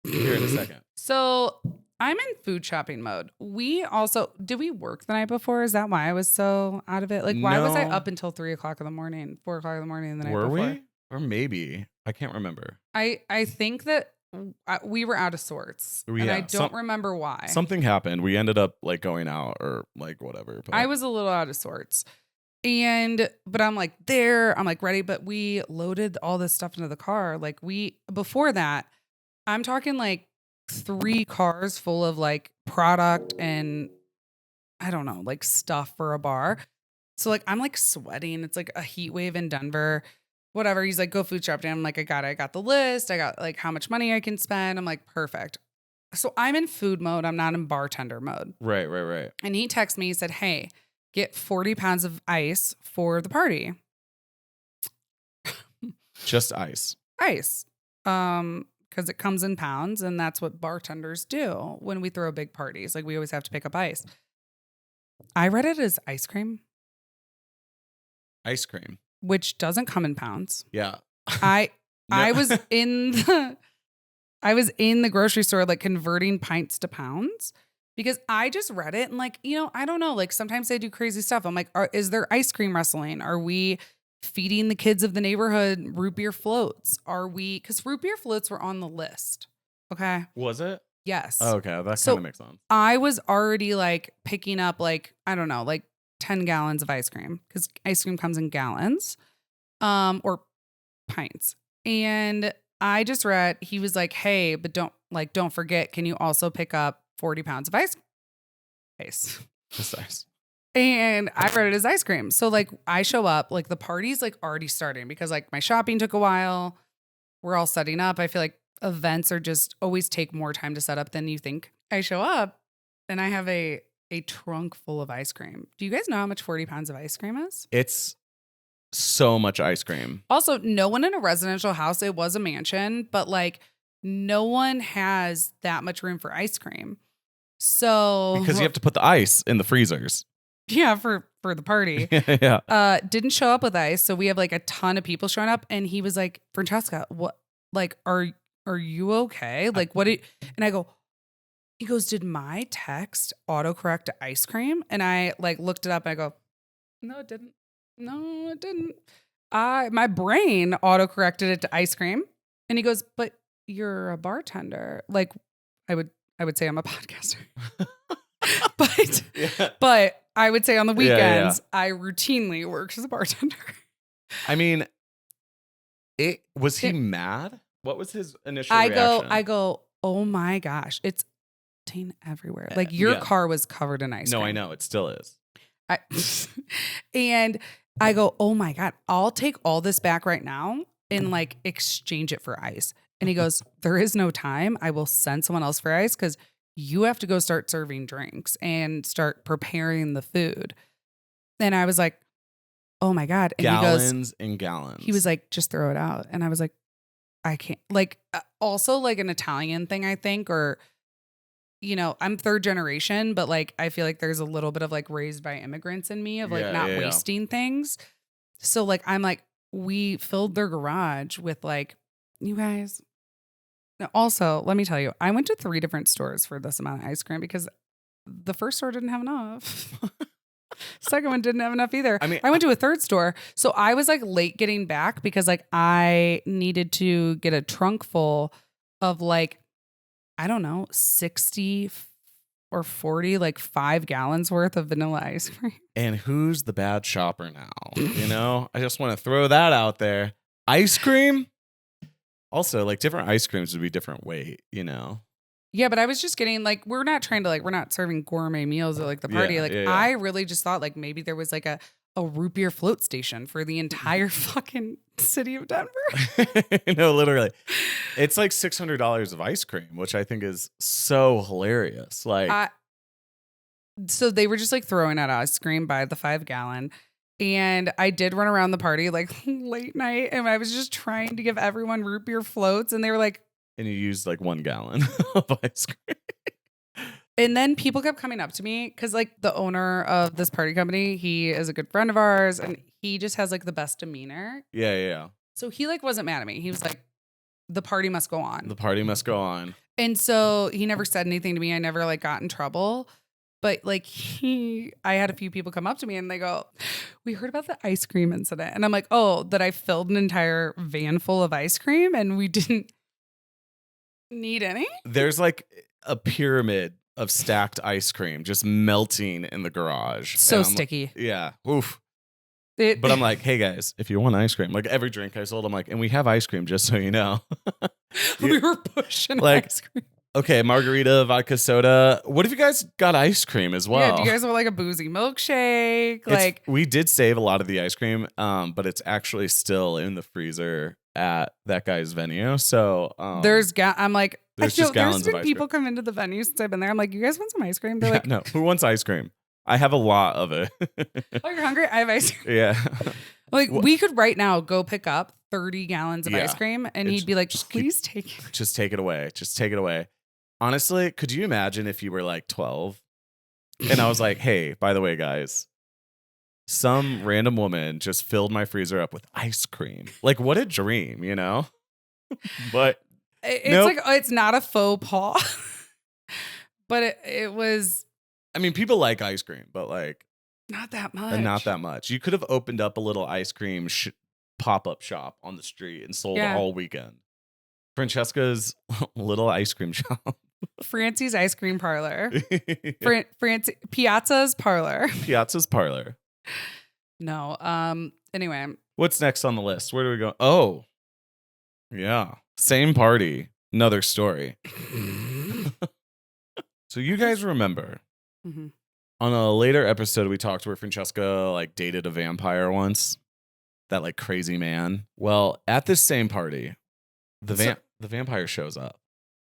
[SPEAKER 2] here in a second.
[SPEAKER 1] So I'm in food shopping mode. Did we work the night before? Is that why I was so out of it? Like, why was I
[SPEAKER 2] No.
[SPEAKER 1] up until 3 o'clock in the morning, 4 o'clock in the morning the night
[SPEAKER 2] Were
[SPEAKER 1] before?
[SPEAKER 2] we? Or maybe. I can't remember.
[SPEAKER 1] I think that we were out of sorts. And
[SPEAKER 2] Yeah,
[SPEAKER 1] I don't remember why.
[SPEAKER 2] Something happened. We ended up like going out or like whatever. But
[SPEAKER 1] I was a little out of sorts. But I'm like ready. But we loaded all this stuff into the car. Like before that, I'm talking like 3 cars full of like product and I don't know, like stuff for a bar. So like, I'm like sweating. It's like a heat wave in Denver, whatever. He's like, go food shopping. I'm like, I got the list. I got like how much money I can spend. I'm like, perfect. So I'm in food mode. I'm not in bartender mode.
[SPEAKER 2] Right.
[SPEAKER 1] And he texted me, he said, hey, get 40 pounds of ice for the party.
[SPEAKER 2] Just ice.
[SPEAKER 1] Ice. Because it comes in pounds, and that's what bartenders do when we throw big parties. Like, we always have to pick up ice. I read it as ice cream,
[SPEAKER 2] Ice cream.
[SPEAKER 1] which doesn't come in pounds.
[SPEAKER 2] Yeah.
[SPEAKER 1] I was in the grocery store, like converting pints to pounds, because I just read it and like, I don't know, like sometimes they do crazy stuff. I'm like, is there ice cream wrestling? Are we feeding the kids of the neighborhood root beer floats? Because root beer floats were on the list. Okay.
[SPEAKER 2] Was it?
[SPEAKER 1] Yes.
[SPEAKER 2] Oh, okay. That
[SPEAKER 1] So
[SPEAKER 2] kind of makes sense.
[SPEAKER 1] I was already like picking up like, I don't know, like 10 gallons of ice cream, because ice cream comes in gallons, or pints. And I just read, he was like, hey, but don't forget, can you also pick up 40 pounds of ice?
[SPEAKER 2] Just ice.
[SPEAKER 1] And I read it as ice cream. So like I show up, like the party's like already starting because like my shopping took a while. We're all setting up. I feel like events are just always take more time to set up than you think. I show up and I have a trunk full of ice cream. Do you guys know how much 40 pounds of ice cream is?
[SPEAKER 2] It's so much ice cream.
[SPEAKER 1] Also, no one in a residential house, it was a mansion, but like no one has that much room for ice cream. So
[SPEAKER 2] Because you have to put the ice in the freezers.
[SPEAKER 1] yeah, for the party.
[SPEAKER 2] Yeah.
[SPEAKER 1] Didn't show up with ice. So we have like a ton of people showing up. And he was like, Francesca, what, like, are you okay? Like, and he goes, did my text autocorrect to ice cream? And I like looked it up and I go, no, it didn't. No, it didn't. My brain autocorrected it to ice cream. And he goes, but you're a bartender. Like I would say I'm a podcaster. But I would say on the weekends, I routinely work as a bartender.
[SPEAKER 2] I mean, was he mad? What was his initial reaction?
[SPEAKER 1] I go, oh my gosh, it's everywhere. Like your car was covered in ice cream.
[SPEAKER 2] No, I know. It still is.
[SPEAKER 1] And I go, oh my God, I'll take all this back right now and like exchange it for ice. And he goes, there is no time. I will send someone else for ice because you have to go start serving drinks and start preparing the food. And I was like, oh my God. And
[SPEAKER 2] gallons and gallons.
[SPEAKER 1] He was like, just throw it out. And I was like, I can't. Like, also like an Italian thing, I think, or, I'm third generation, but like, I feel like there's a little bit of like raised by immigrants in me of like not wasting things. So like, I'm like, we filled their garage with like, you guys. Also, let me tell you, I went to 3 different stores for this amount of ice cream because the first store didn't have enough. Second one didn't have enough either. I mean, I went to a third store. So I was like late getting back because like I needed to get a trunk full of like, I don't know, 60 or 40, like 5 gallons worth of vanilla ice cream.
[SPEAKER 2] And who's the bad shopper now? I just want to throw that out there. Ice cream? Also, like different ice creams would be different weight,
[SPEAKER 1] Yeah, but I was just getting like, we're not trying to like, we're not serving gourmet meals at like the party. I really just thought like maybe there was like a a root beer float station for the entire fucking city of Denver.
[SPEAKER 2] No, literally. It's like $600 of ice cream, which I think is so hilarious. Like,
[SPEAKER 1] so they were just like throwing out ice cream by the 5-gallon. And I did run around the party like late night, and I was just trying to give everyone root beer floats, and they were like,
[SPEAKER 2] and you used like 1 gallon of ice cream.
[SPEAKER 1] And then people kept coming up to me because like the owner of this party company, he is a good friend of ours, and he just has like the best demeanor.
[SPEAKER 2] Yeah.
[SPEAKER 1] So he like wasn't mad at me. He was like, the party must go on.
[SPEAKER 2] The party must go on.
[SPEAKER 1] And so he never said anything to me. I never like got in trouble. But like I had a few people come up to me and they go, we heard about the ice cream incident. And I'm like, oh, that I filled an entire van full of ice cream and we didn't need any?
[SPEAKER 2] There's like a pyramid of stacked ice cream just melting in the garage.
[SPEAKER 1] So sticky.
[SPEAKER 2] Yeah. Oof. But I'm like, hey guys, if you want ice cream, like every drink I sold, I'm like, and we have ice cream, just so you know.
[SPEAKER 1] We were pushing
[SPEAKER 2] like,
[SPEAKER 1] ice cream.
[SPEAKER 2] Okay, margarita, vodka soda. What if you guys got ice cream as well?
[SPEAKER 1] Yeah, do you guys want like a boozy milkshake? Like,
[SPEAKER 2] we did save a lot of the ice cream, but it's actually still in the freezer at that guy's venue. So
[SPEAKER 1] I'm like,
[SPEAKER 2] there's just gallons
[SPEAKER 1] there's
[SPEAKER 2] of
[SPEAKER 1] been
[SPEAKER 2] ice
[SPEAKER 1] people
[SPEAKER 2] cream.
[SPEAKER 1] come into the venue since I've been there. I'm like, you guys want some ice cream? They're like,
[SPEAKER 2] no, who wants ice cream? I have a lot of it.
[SPEAKER 1] Oh, you're hungry? I have ice cream.
[SPEAKER 2] Yeah.
[SPEAKER 1] Like, we could right now go pick up 30 gallons of ice cream, and he'd be like, please take it.
[SPEAKER 2] Just take it away. Just take it away. Honestly, could you imagine if you were like 12 and I was like, hey, by the way, guys, some random woman just filled my freezer up with ice cream. Like, what a dream, you know? But
[SPEAKER 1] it's like, it's not a faux pas, but it was.
[SPEAKER 2] I mean, people like ice cream, but like.
[SPEAKER 1] Not that much.
[SPEAKER 2] Not that much. You could have opened up a little ice cream pop-up shop on the street and sold all weekend. Francesca's little ice cream shop.
[SPEAKER 1] Francie's ice cream parlor. Piazza's parlor.
[SPEAKER 2] Piazza's parlor.
[SPEAKER 1] No. Anyway.
[SPEAKER 2] What's next on the list? Where do we go? Oh. Yeah. Same party. Another story. So you guys remember on a later episode we talked where Francesca like dated a vampire once. That like crazy man. Well, at this same party, the vampire shows up.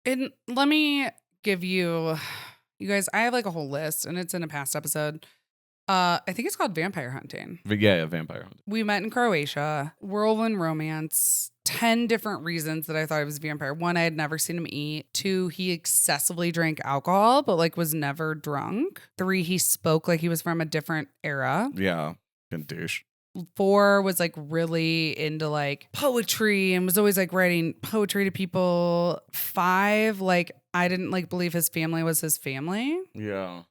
[SPEAKER 2] And
[SPEAKER 1] let me give you guys, I have like a whole list and it's in a past episode. I think it's called Vampire Hunting.
[SPEAKER 2] Yeah, Vampire Hunting.
[SPEAKER 1] We met in Croatia, whirlwind romance, 10 different reasons that I thought he was a vampire. 1, I had never seen him eat. 2, he excessively drank alcohol, but like was never drunk. 3, he spoke like he was from a different era.
[SPEAKER 2] Yeah, and douche.
[SPEAKER 1] 4 was like really into like poetry and was always like writing poetry to people. 5, like I didn't like believe his family was his family.
[SPEAKER 2] Yeah.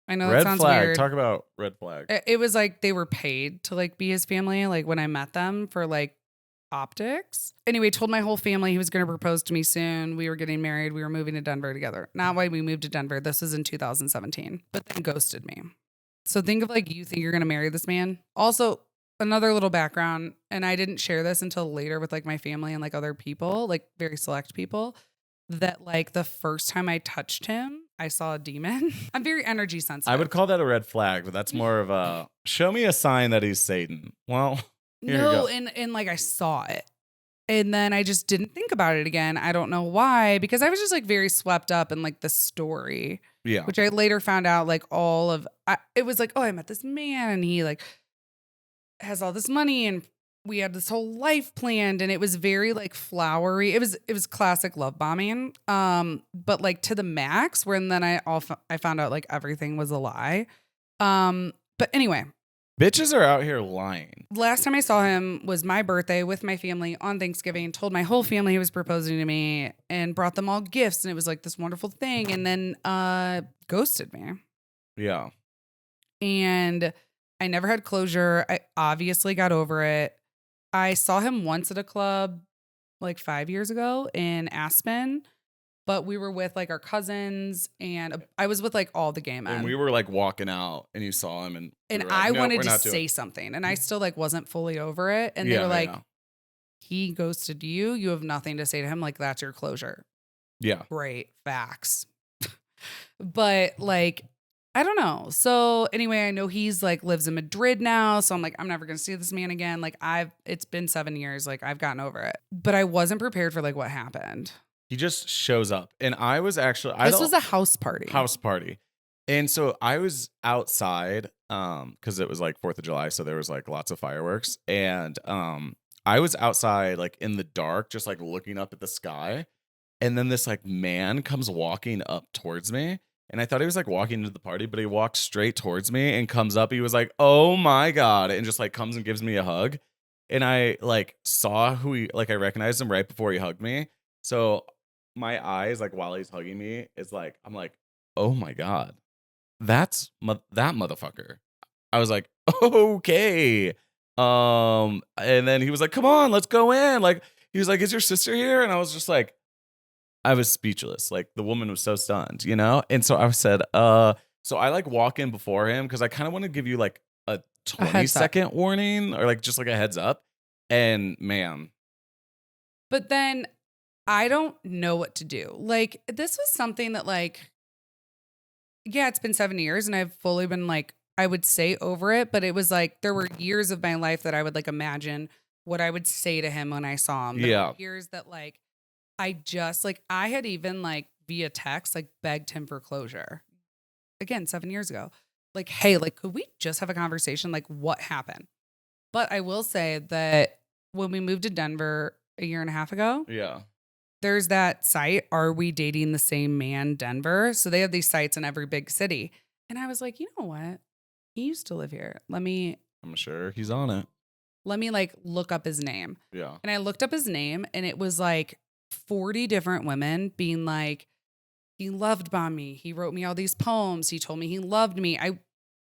[SPEAKER 1] I know
[SPEAKER 2] red
[SPEAKER 1] that sounds
[SPEAKER 2] flag.
[SPEAKER 1] weird.
[SPEAKER 2] Talk about red flag.
[SPEAKER 1] It was like they were paid to like be his family. Like when I met them for like optics. Anyway, told my whole family he was going to propose to me soon. We were getting married. We were moving to Denver together. Not why we moved to Denver. This was in 2017, but then ghosted me. So think of like, you think you're going to marry this man. Also, another little background, and I didn't share this until later with like my family and like other people, like very select people, that like the first time I touched him, I saw a demon. I'm very energy sensitive.
[SPEAKER 2] I would call that a red flag, but that's more of a show me a sign that he's Satan. Well, here you go.
[SPEAKER 1] And like I saw it. And then I just didn't think about it again. I don't know why, because I was just like very swept up in like the story.
[SPEAKER 2] Yeah.
[SPEAKER 1] Which I later found out like it was like, oh, I met this man and he like has all this money and we had this whole life planned and it was very like flowery. It was classic love bombing. But like to the max, where then I found out like everything was a lie. But anyway.
[SPEAKER 2] Bitches are out here lying.
[SPEAKER 1] Last time I saw him was my birthday with my family on Thanksgiving, told my whole family he was proposing to me and brought them all gifts. And it was like this wonderful thing. And then ghosted me.
[SPEAKER 2] Yeah.
[SPEAKER 1] And I never had closure. I obviously got over it. I saw him once at a club like 5 years ago in Aspen, but we were with like our cousins and I was with like all the gay men.
[SPEAKER 2] And we were like walking out and you saw him and
[SPEAKER 1] we
[SPEAKER 2] like,
[SPEAKER 1] I wanted to say something and I still like wasn't fully over it. And they were like, he ghosted you. You have nothing to say to him. Like that's your closure.
[SPEAKER 2] Yeah.
[SPEAKER 1] Great. Facts. But like, I don't know. So anyway, I know he's like lives in Madrid now. So I'm like, I'm never gonna see this man again. Like it's been 7 years. Like I've gotten over it. But I wasn't prepared for like what happened.
[SPEAKER 2] He just shows up. And I was actually
[SPEAKER 1] This was a house party.
[SPEAKER 2] House party. And so I was outside, because it was like 4th of July, so there was like lots of fireworks. And I was outside like in the dark, just like looking up at the sky. And then this like man comes walking up towards me. And I thought he was like walking into the party, but he walked straight towards me and comes up. He was like, "Oh my God," and just like comes and gives me a hug. And I like saw who he, like I recognized him right before he hugged me. So my eyes, like while he's hugging me, is like, I'm like, "Oh my God, that's that motherfucker." I was like, "Okay." And then he was like, "Come on, let's go in." Like he was like, "Is your sister here?" And I was just like, I was speechless. Like the woman was so stunned, you know? And so I said, so I like walk in before him because I kind of want to give you like a 20-second warning or like just like a heads up. And man.
[SPEAKER 1] But then I don't know what to do. Like this was something that like, yeah, it's been 7 years and I've fully been like, I would say over it, but it was like there were years of my life that I would like imagine what I would say to him when I saw him. There were years that like I just like I had even like via text like begged him for closure. Again, 7 years ago. Like, hey, like could we just have a conversation? Like what happened? But I will say that when we moved to Denver a year and a half ago, there's that site, Are We Dating the Same Man Denver? So they have these sites in every big city. And I was like, you know what? He used to live here.
[SPEAKER 2] I'm sure he's on it.
[SPEAKER 1] Let me like look up his name.
[SPEAKER 2] Yeah.
[SPEAKER 1] And I looked up his name and it was like 40 different women being like, he loved bombed me. He wrote me all these poems. He told me he loved me.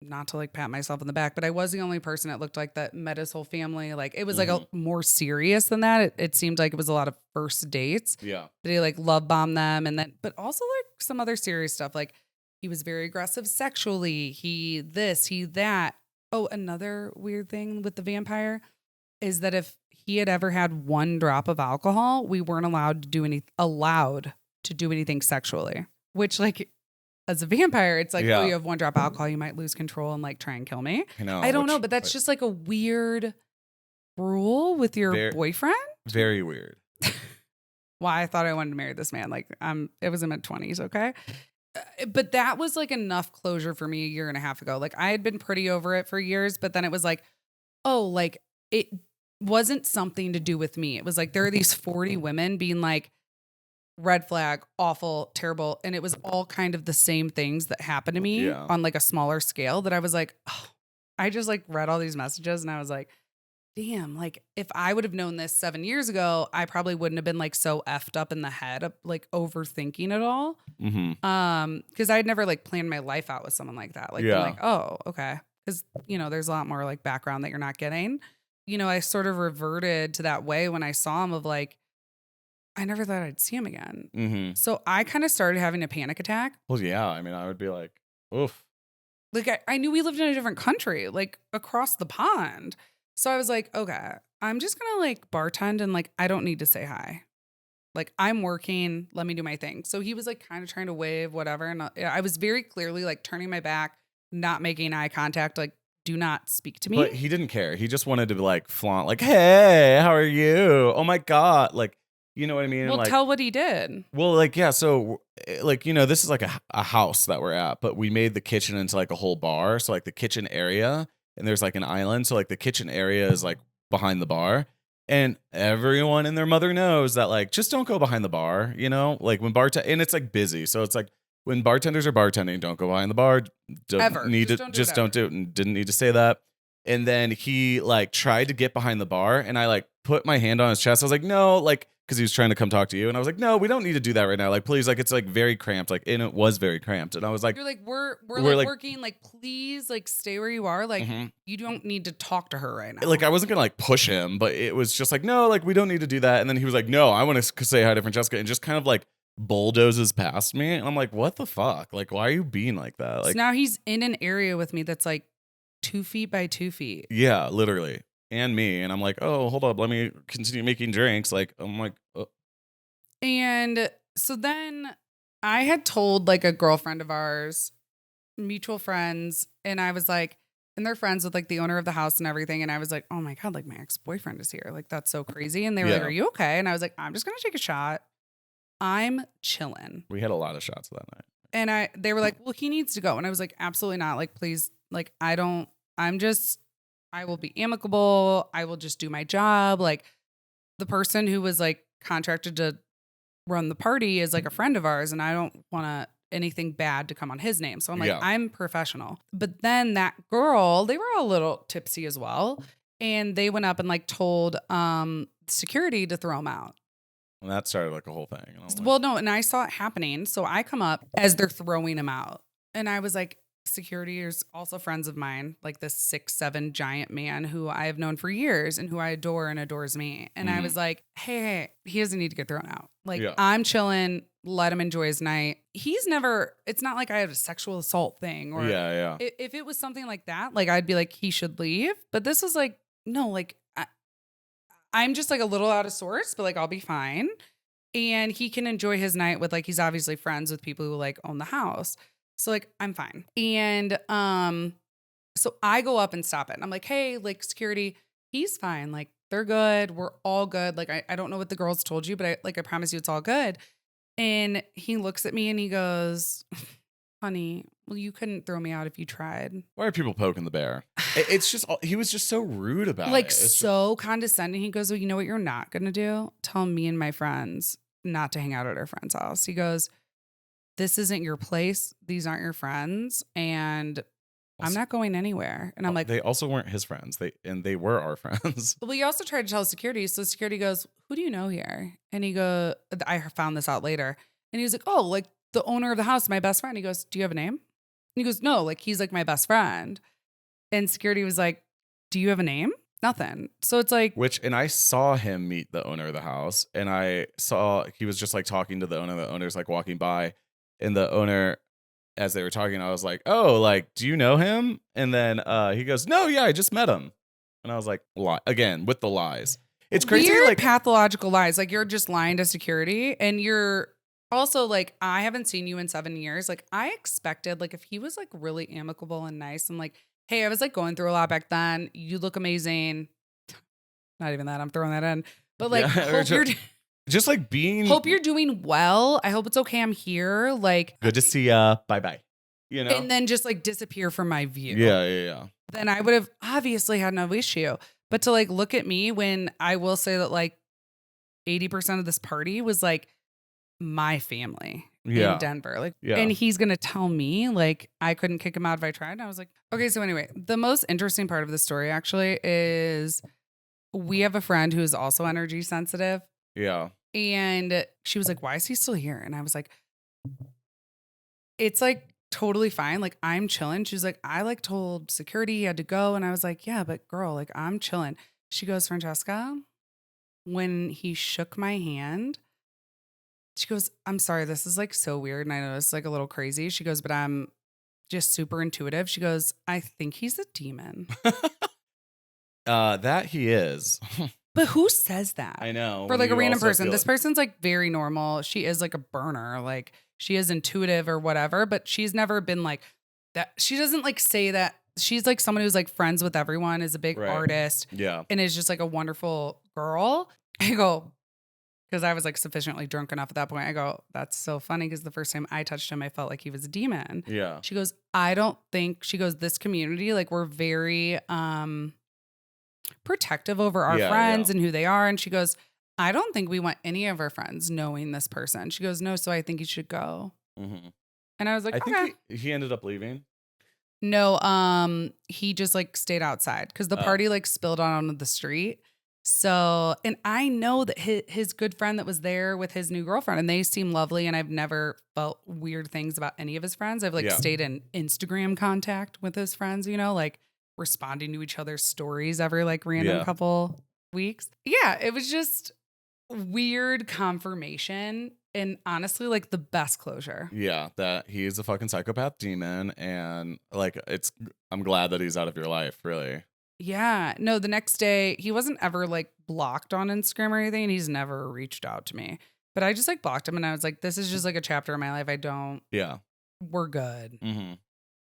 [SPEAKER 1] Not to like pat myself on the back, but I was the only person that looked like that met his whole family. Like it was like a more serious than that. It seemed like it was a lot of first dates.
[SPEAKER 2] Yeah.
[SPEAKER 1] But he like love bombed them. And then, but also like some other serious stuff. Like he was very aggressive sexually. He this, he that. Oh, another weird thing with the vampire is that if he had ever had one drop of alcohol, we weren't allowed to do anything sexually, which like as a vampire, it's like, oh, you have one drop of alcohol, you might lose control and like try and kill me. I don't know, but that's just like a weird rule with your boyfriend.
[SPEAKER 2] Very weird.
[SPEAKER 1] Why I thought I wanted to marry this man. Like it was in my 20s. Okay. But that was like enough closure for me a year and a half ago. Like I had been pretty over it for years, but then it was like, oh, like it wasn't something to do with me. It was like, there are these 40 women being like, red flag, awful, terrible. And it was all kind of the same things that happened to me on like a smaller scale that I was like, oh, I just like read all these messages and I was like, damn, like if I would have known this 7 years ago, I probably wouldn't have been like so effed up in the head, like overthinking it all. Cause I'd never like planned my life out with someone like that. Like, I'm like, oh, okay. Cause you know, there's a lot more like background that you're not getting. You know, I sort of reverted to that way when I saw him of like, I never thought I'd see him again. So I kind of started having a panic attack.
[SPEAKER 2] Well, yeah. I mean, I would be like, oof.
[SPEAKER 1] Like I knew we lived in a different country, like across the pond. So I was like, okay, I'm just going to like bartend and like, I don't need to say hi. Like I'm working, let me do my thing. So he was like kind of trying to wave, whatever. And I was very clearly like turning my back, not making eye contact, like do not speak to me.
[SPEAKER 2] But he didn't care. He just wanted to like flaunt like, hey, how are you? Oh my God. Like, you know what I mean?
[SPEAKER 1] Well,
[SPEAKER 2] like,
[SPEAKER 1] tell what he did.
[SPEAKER 2] Well, like, yeah. So like, you know, this is like a house that we're at, but we made the kitchen into like a whole bar. So like the kitchen area and there's like an island. So like the kitchen area is like behind the bar. And everyone and their mother knows that like, just don't go behind the bar, you know, like when and it's like busy. So it's like when bartenders are bartending, don't go behind the bar. Don't do it. And didn't need to say that. And then he like tried to get behind the bar and I like put my hand on his chest. I was like, no, like, because he was trying to come talk to you. And I was like, no, we don't need to do that right now. Like, please, like, it's like very cramped. Like, and it was very cramped. And I was like,
[SPEAKER 1] you're like, we're like working, like, please, like, stay where you are. Like, you don't need to talk to her right now.
[SPEAKER 2] Like, I wasn't going to like push him, but it was just like, no, like, we don't need to do that. And then he was like, no, I want to say hi to Francesca and just kind of like bulldozes past me. And I'm like, what the fuck? Like, why are you being like that? Like,
[SPEAKER 1] so now he's in an area with me that's like 2 feet by 2 feet.
[SPEAKER 2] Yeah, literally. And me. And I'm like, oh, hold up. Let me continue making drinks. Like, I'm like, oh.
[SPEAKER 1] And so then I had told like a girlfriend of ours mutual friends, and I was like, and they're friends with like the owner of the house and everything. And I was like, oh my God, like my ex-boyfriend is here. Like that's so crazy. And they were like,
[SPEAKER 2] Yeah.
[SPEAKER 1] are you okay? And I was like, I'm just gonna take a shot. I'm chilling.
[SPEAKER 2] We had a lot of shots that night.
[SPEAKER 1] And they were like, well, he needs to go. And I was like, absolutely not. Like, please, like, I will be amicable. I will just do my job. Like the person who was like contracted to run the party is like a friend of ours. And I don't want anything bad to come on his name. So I'm like,
[SPEAKER 2] Yeah.
[SPEAKER 1] I'm professional. But then that girl, they were all a little tipsy as well. And they went up and like told security to throw him out.
[SPEAKER 2] And that started like a whole thing. And I was like,
[SPEAKER 1] Well, no, and I saw it happening. So I come up as they're throwing him out. And I was like, security is also friends of mine, like this 6'7" giant man who I have known for years and who I adore and adores me. And I was like, hey, he doesn't need to get thrown out. Like, I'm chilling. Let him enjoy his night. It's not like I had a sexual assault thing or if it was something like that, like I'd be like, he should leave. But this was like, no, like I'm just like a little out of sorts, but like I'll be fine. And he can enjoy his night with like, he's obviously friends with people who like own the house. So like, I'm fine. And so I go up and stop it. And I'm like, hey, like security, he's fine. Like they're good. We're all good. Like I don't know what the girls told you, but I promise you it's all good. And he looks at me and he goes, honey, well, you couldn't throw me out if you tried.
[SPEAKER 2] why are people poking the bear? It's just, he was just so rude about
[SPEAKER 1] like
[SPEAKER 2] it. It's
[SPEAKER 1] so condescending. He goes, well, you know what you're not going to do? Tell me and my friends not to hang out at our friend's house. He goes, this isn't your place. These aren't your friends. And I'm not going anywhere. And I'm like,
[SPEAKER 2] they also weren't his friends. They were our friends.
[SPEAKER 1] But we also tried to tell security. So security goes, who do you know here? And I found this out later. And he was like, oh, like the owner of the house, my best friend. He goes, do you have a name? And he goes, no, like he's like my best friend. And security was like, do you have a name? Nothing. So it's like,
[SPEAKER 2] and I saw him meet the owner of the house, and I saw he was just like talking to the owner. The owner's like walking by, and the owner, as they were talking, I was like, oh, like, do you know him? And then he goes, no, yeah, I just met him. And I was like, again, with the lies. It's crazy.
[SPEAKER 1] Weird,
[SPEAKER 2] like
[SPEAKER 1] pathological lies. Like you're just lying to security, and you're also like, I haven't seen you in 7 years. Like I expected, like if he was like really amicable and nice and like, hey, I was like going through a lot back then. You look amazing. Not even that. I'm throwing that in. But like, hope you're
[SPEAKER 2] just like being.
[SPEAKER 1] Hope you're doing well. I hope it's okay. I'm here. Like,
[SPEAKER 2] good to see ya. Bye bye. You know,
[SPEAKER 1] and then just like disappear from my view.
[SPEAKER 2] Yeah.
[SPEAKER 1] Then I would have obviously had no issue. But to like look at me when I will say that like 80% of this party was like my family in Denver. Like, and he's going to tell me like I couldn't kick him out if I tried. And I was like, okay. So anyway, the most interesting part of the story actually is we have a friend who is also energy sensitive.
[SPEAKER 2] Yeah.
[SPEAKER 1] And she was like, why is he still here? And I was like, it's like totally fine. Like I'm chilling. She's like, I like told security he had to go. And I was like, yeah, but girl, like I'm chilling. She goes, Francesca, when he shook my hand, she goes, I'm sorry, this is like so weird. And I know it's like a little crazy. She goes, but I'm just super intuitive. She goes, I think he's a demon.
[SPEAKER 2] That he is.
[SPEAKER 1] But who says that?
[SPEAKER 2] I know.
[SPEAKER 1] For like a random person. This person's like very normal. She is like a burner. Like she is intuitive or whatever, but she's never been like that. She doesn't like say that. She's like someone who's like friends with everyone, is a big artist.
[SPEAKER 2] Yeah.
[SPEAKER 1] And is just like a wonderful girl. I go, because I was like sufficiently drunk enough at that point. I go, that's so funny because the first time I touched him, I felt like he was a demon.
[SPEAKER 2] Yeah.
[SPEAKER 1] She goes, I don't think, she goes, this community, like we're very protective over our friends and who they are. And she goes, I don't think we want any of our friends knowing this person. She goes, no, so I think you should go. Mm-hmm. And I was like,
[SPEAKER 2] I
[SPEAKER 1] okay.
[SPEAKER 2] think he ended up leaving.
[SPEAKER 1] No, he just like stayed outside because the party like spilled on the street. So, and I know that his good friend that was there with his new girlfriend, and they seem lovely, and I've never felt weird things about any of his friends. I've like stayed in Instagram contact with his friends, you know, like responding to each other's stories every like random couple weeks. Yeah, it was just weird confirmation and honestly like the best closure.
[SPEAKER 2] Yeah, that he is a fucking psychopath demon, and like I'm glad that he's out of your life, really.
[SPEAKER 1] Yeah. No, the next day he wasn't ever like blocked on Instagram or anything, and he's never reached out to me. But I just like blocked him, and I was like, this is just like a chapter in my life. I don't.
[SPEAKER 2] Yeah.
[SPEAKER 1] We're good.
[SPEAKER 2] Mm-hmm.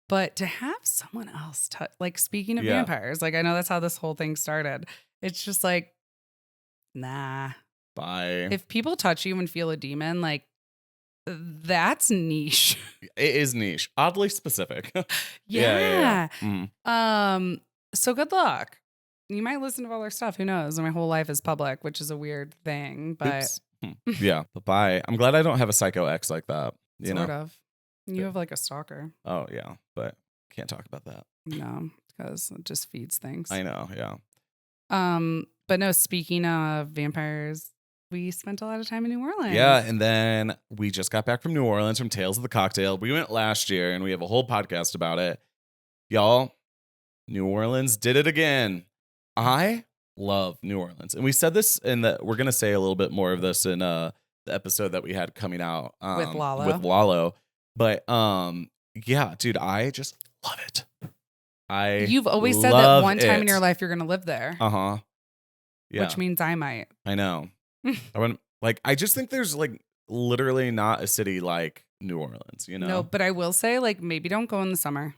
[SPEAKER 1] But to have someone else like speaking of
[SPEAKER 2] Yeah.
[SPEAKER 1] vampires, like I know that's how this whole thing started. It's just like, nah.
[SPEAKER 2] Bye.
[SPEAKER 1] If people touch you and feel a demon, like that's niche.
[SPEAKER 2] It is niche, oddly specific.
[SPEAKER 1] Yeah.
[SPEAKER 2] Mhm.
[SPEAKER 1] So good luck. You might listen to all their stuff. Who knows? My whole life is public, which is a weird thing, but
[SPEAKER 2] Oops. Yeah. But bye. I'm glad I don't have a psycho ex like that. You
[SPEAKER 1] sort
[SPEAKER 2] know.
[SPEAKER 1] of. You have like a stalker.
[SPEAKER 2] Oh yeah, but can't talk about that.
[SPEAKER 1] No, because it just feeds things.
[SPEAKER 2] I know. Yeah.
[SPEAKER 1] But no, speaking of vampires, we spent a lot of time in New Orleans.
[SPEAKER 2] Yeah, and then we just got back from New Orleans from Tales of the Cocktail. We went last year, and we have a whole podcast about it. Y'all, New Orleans did it again. I love New Orleans, and we said this in the. We're gonna say a little bit more of this in the episode that we had coming out
[SPEAKER 1] With Lalo.
[SPEAKER 2] With Lalo, but yeah, dude, I just love it.
[SPEAKER 1] You've always said that
[SPEAKER 2] love
[SPEAKER 1] one time in
[SPEAKER 2] it.
[SPEAKER 1] your life you're gonna live there.
[SPEAKER 2] Yeah.
[SPEAKER 1] Which means I might.
[SPEAKER 2] I know. I just think there's like literally not a city like New Orleans, you know?
[SPEAKER 1] No, but I will say, like, maybe don't go in the summer.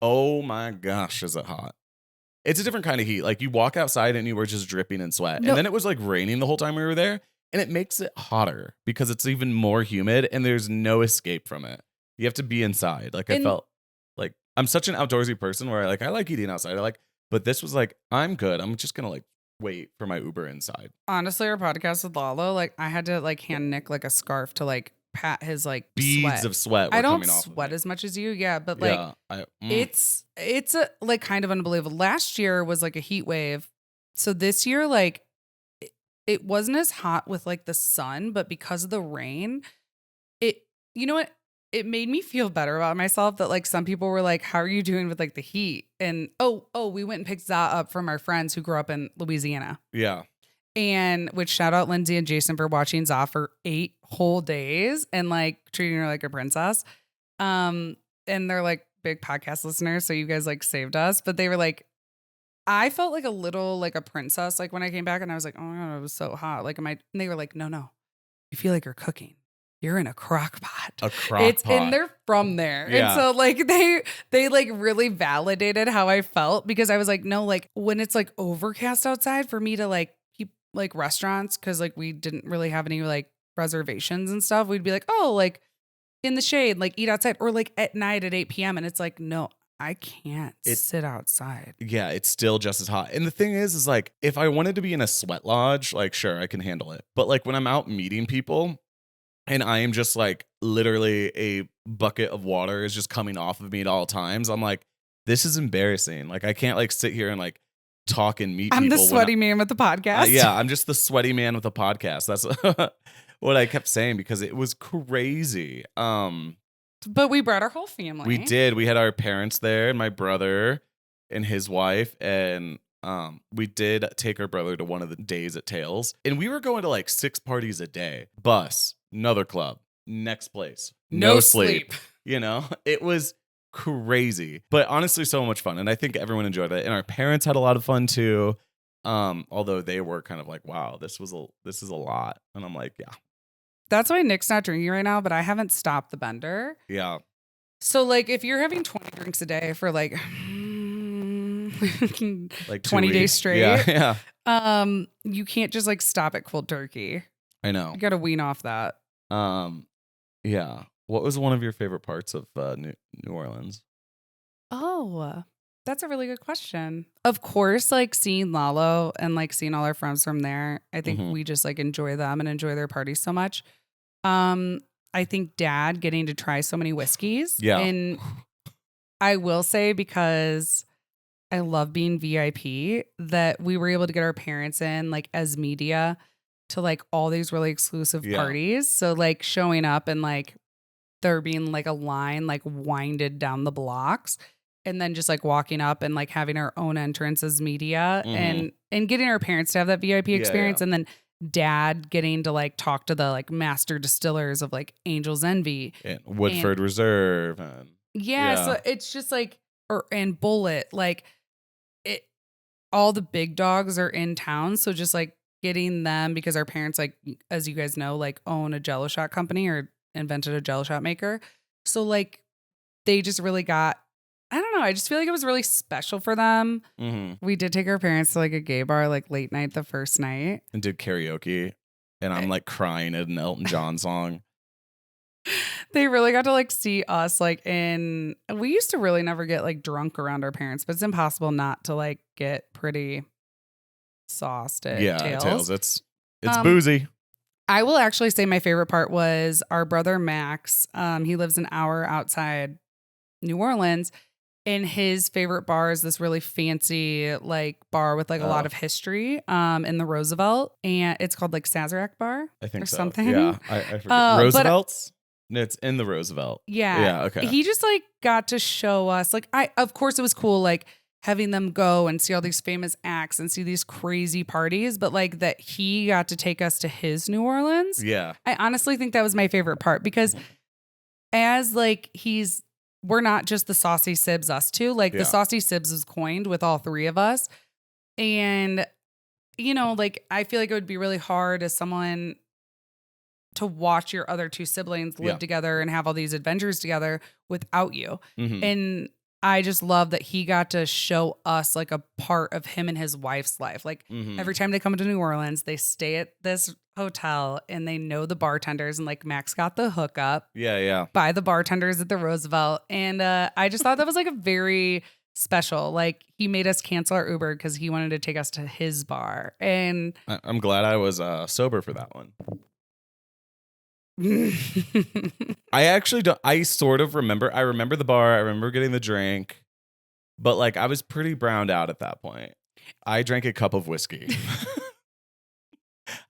[SPEAKER 2] Oh my gosh, is it hot? It's a different kind of heat. Like you walk outside and you were just dripping in sweat.
[SPEAKER 1] No.
[SPEAKER 2] And then it was like raining the whole time we were there. And it makes it hotter because it's even more humid and there's no escape from it. You have to be inside. Like I felt like I'm such an outdoorsy person where I like eating outside. But this was like, I'm good. I'm just gonna like wait for my Uber inside.
[SPEAKER 1] Honestly, our podcast with Lalo, like I had to like hand Nick like a scarf to like pat his like
[SPEAKER 2] Beads of sweat.
[SPEAKER 1] I don't
[SPEAKER 2] coming off
[SPEAKER 1] sweat
[SPEAKER 2] of
[SPEAKER 1] as much as you, yeah, but like
[SPEAKER 2] yeah,
[SPEAKER 1] it's a, like kind of unbelievable. Last year was like a heat wave, so this year like it wasn't as hot with like the sun, but because of the rain, you know what? It made me feel better about myself that like some people were like, how are you doing with like the heat? And we went and picked Za up from our friends who grew up in Louisiana.
[SPEAKER 2] Yeah.
[SPEAKER 1] And which shout out Lindsay and Jason for watching Za for 8 whole days and like treating her like a princess. And they're like big podcast listeners. So you guys like saved us, but they were like, I felt like a little like a princess. Like when I came back and I was like, oh my God, it was so hot. Like, and they were like, no, you feel like you're cooking. You're in a crock pot. And they're from there.
[SPEAKER 2] Yeah.
[SPEAKER 1] And so like they like really validated how I felt because I was like, no, like when it's like overcast outside for me to like keep like restaurants, cause like we didn't really have any like reservations and stuff. We'd be like, oh, like in the shade, like eat outside or like at night at 8 p.m. And it's like, no, I can't sit outside.
[SPEAKER 2] Yeah, it's still just as hot. And the thing is like if I wanted to be in a sweat lodge, like sure, I can handle it. But like when I'm out meeting people, and I am just like literally a bucket of water is just coming off of me at all times. I'm like, this is embarrassing. Like I can't like sit here and like talk and meet people.
[SPEAKER 1] I'm the sweaty man with the podcast.
[SPEAKER 2] Yeah, I'm just the sweaty man with the podcast. That's what I kept saying because it was crazy.
[SPEAKER 1] But we brought our whole family.
[SPEAKER 2] We did. We had our parents there and my brother and his wife and we did take our brother to one of the days at Tales and we were going to like 6 parties a day. Bus, another club, next place, no sleep. You know, it was crazy, but honestly, so much fun. And I think everyone enjoyed it. And our parents had a lot of fun too. Although they were kind of like, wow, this is a lot. And I'm like, yeah.
[SPEAKER 1] That's why Nick's not drinking right now, but I haven't stopped the bender.
[SPEAKER 2] Yeah.
[SPEAKER 1] So like if you're having 20 drinks a day for like 20 days straight,
[SPEAKER 2] yeah.
[SPEAKER 1] You can't just like stop at cold turkey.
[SPEAKER 2] I know.
[SPEAKER 1] You got to wean off that.
[SPEAKER 2] Yeah. What was one of your favorite parts of New Orleans?
[SPEAKER 1] Oh, that's a really good question. Of course, like seeing Lalo and like seeing all our friends from there. I think we just like enjoy them and enjoy their parties so much. I think Dad getting to try so many whiskeys.
[SPEAKER 2] Yeah.
[SPEAKER 1] And I will say, because I love being VIP, that we were able to get our parents in like as media to like all these really exclusive parties. So like showing up and like there being like a line like winded down the blocks and then just like walking up and like having our own entrance as media and getting our parents to have that VIP experience. And then Dad getting to like talk to the like master distillers of like Angel's Envy
[SPEAKER 2] and Woodford Reserve. And,
[SPEAKER 1] so it's just like, and Bullet, like it, all the big dogs are in town. So just like getting them, because our parents, like, as you guys know, like own a Jello shot company or invented a Jello shot maker. So like they just really got I don't know. I just feel like it was really special for them.
[SPEAKER 2] Mm-hmm.
[SPEAKER 1] We did take our parents to like a gay bar, like late night the first night.
[SPEAKER 2] And did karaoke. And I'm like crying at an Elton John song.
[SPEAKER 1] They really got to like see us like we used to really never get like drunk around our parents, but it's impossible not to like get pretty sauced at Tails.
[SPEAKER 2] It's boozy.
[SPEAKER 1] I will actually say my favorite part was our brother Max. He lives an hour outside New Orleans, and his favorite bar is this really fancy like bar with like a lot of history in the Roosevelt, and it's called like Sazerac Bar.
[SPEAKER 2] I think
[SPEAKER 1] or
[SPEAKER 2] so.
[SPEAKER 1] something.
[SPEAKER 2] Yeah, I forget. Roosevelt's? No, it's in the Roosevelt.
[SPEAKER 1] Yeah.
[SPEAKER 2] Yeah, okay.
[SPEAKER 1] He just like got to show us like of course it was cool like having them go and see all these famous acts and see these crazy parties, but like that he got to take us to his New Orleans.
[SPEAKER 2] Yeah.
[SPEAKER 1] I honestly think that was my favorite part because as like we're not just the Saucy Sibz us two, like the Saucy Sibz was coined with all three of us. And you know, like I feel like it would be really hard as someone to watch your other two siblings live together and have all these adventures together without you.
[SPEAKER 2] Mm-hmm.
[SPEAKER 1] And I just love that he got to show us like a part of him and his wife's life. Like every time they come to New Orleans, they stay at this hotel and they know the bartenders, and like Max got the hookup by the bartenders at the Roosevelt. And I just thought that was like a very special, like he made us cancel our Uber because he wanted to take us to his bar. And
[SPEAKER 2] I'm glad I was sober for that one. I actually don't. I sort of remember. I remember the bar. I remember getting the drink, but like I was pretty browned out at that point. I drank a cup of whiskey,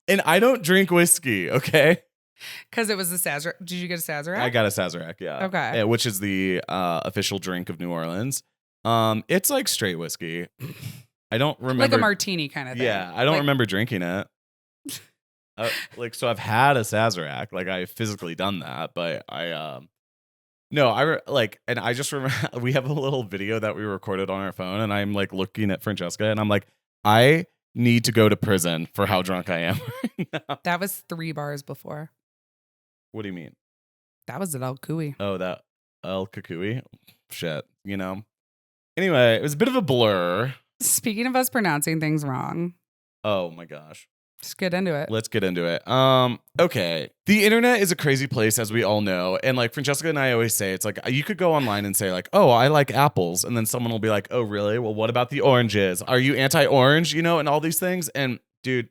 [SPEAKER 2] and I don't drink whiskey. Okay,
[SPEAKER 1] because it was the Sazerac. Did you get a Sazerac?
[SPEAKER 2] I got a Sazerac. Yeah.
[SPEAKER 1] Okay.
[SPEAKER 2] Yeah, which is the official drink of New Orleans. It's like straight whiskey. I don't remember
[SPEAKER 1] like a martini kind of thing.
[SPEAKER 2] Yeah, I don't remember drinking it. So I've had a Sazerac, like I've physically done that, but and I just remember we have a little video that we recorded on our phone, and I'm like looking at Francesca, and I'm like, I need to go to prison for how drunk I am right now.
[SPEAKER 1] That was 3 bars before.
[SPEAKER 2] What do you mean?
[SPEAKER 1] That was at El Cuy.
[SPEAKER 2] Oh, that El Cuy? Shit, you know. Anyway, it was a bit of a blur.
[SPEAKER 1] Speaking of us pronouncing things wrong.
[SPEAKER 2] Oh my gosh.
[SPEAKER 1] Let's get into it.
[SPEAKER 2] Let's get into it. Okay. The internet is a crazy place, as we all know. And like Francesca and I always say, it's like you could go online and say like, oh, I like apples. And then someone will be like, oh, really? Well, what about the oranges? Are you anti-orange? You know, and all these things. And dude,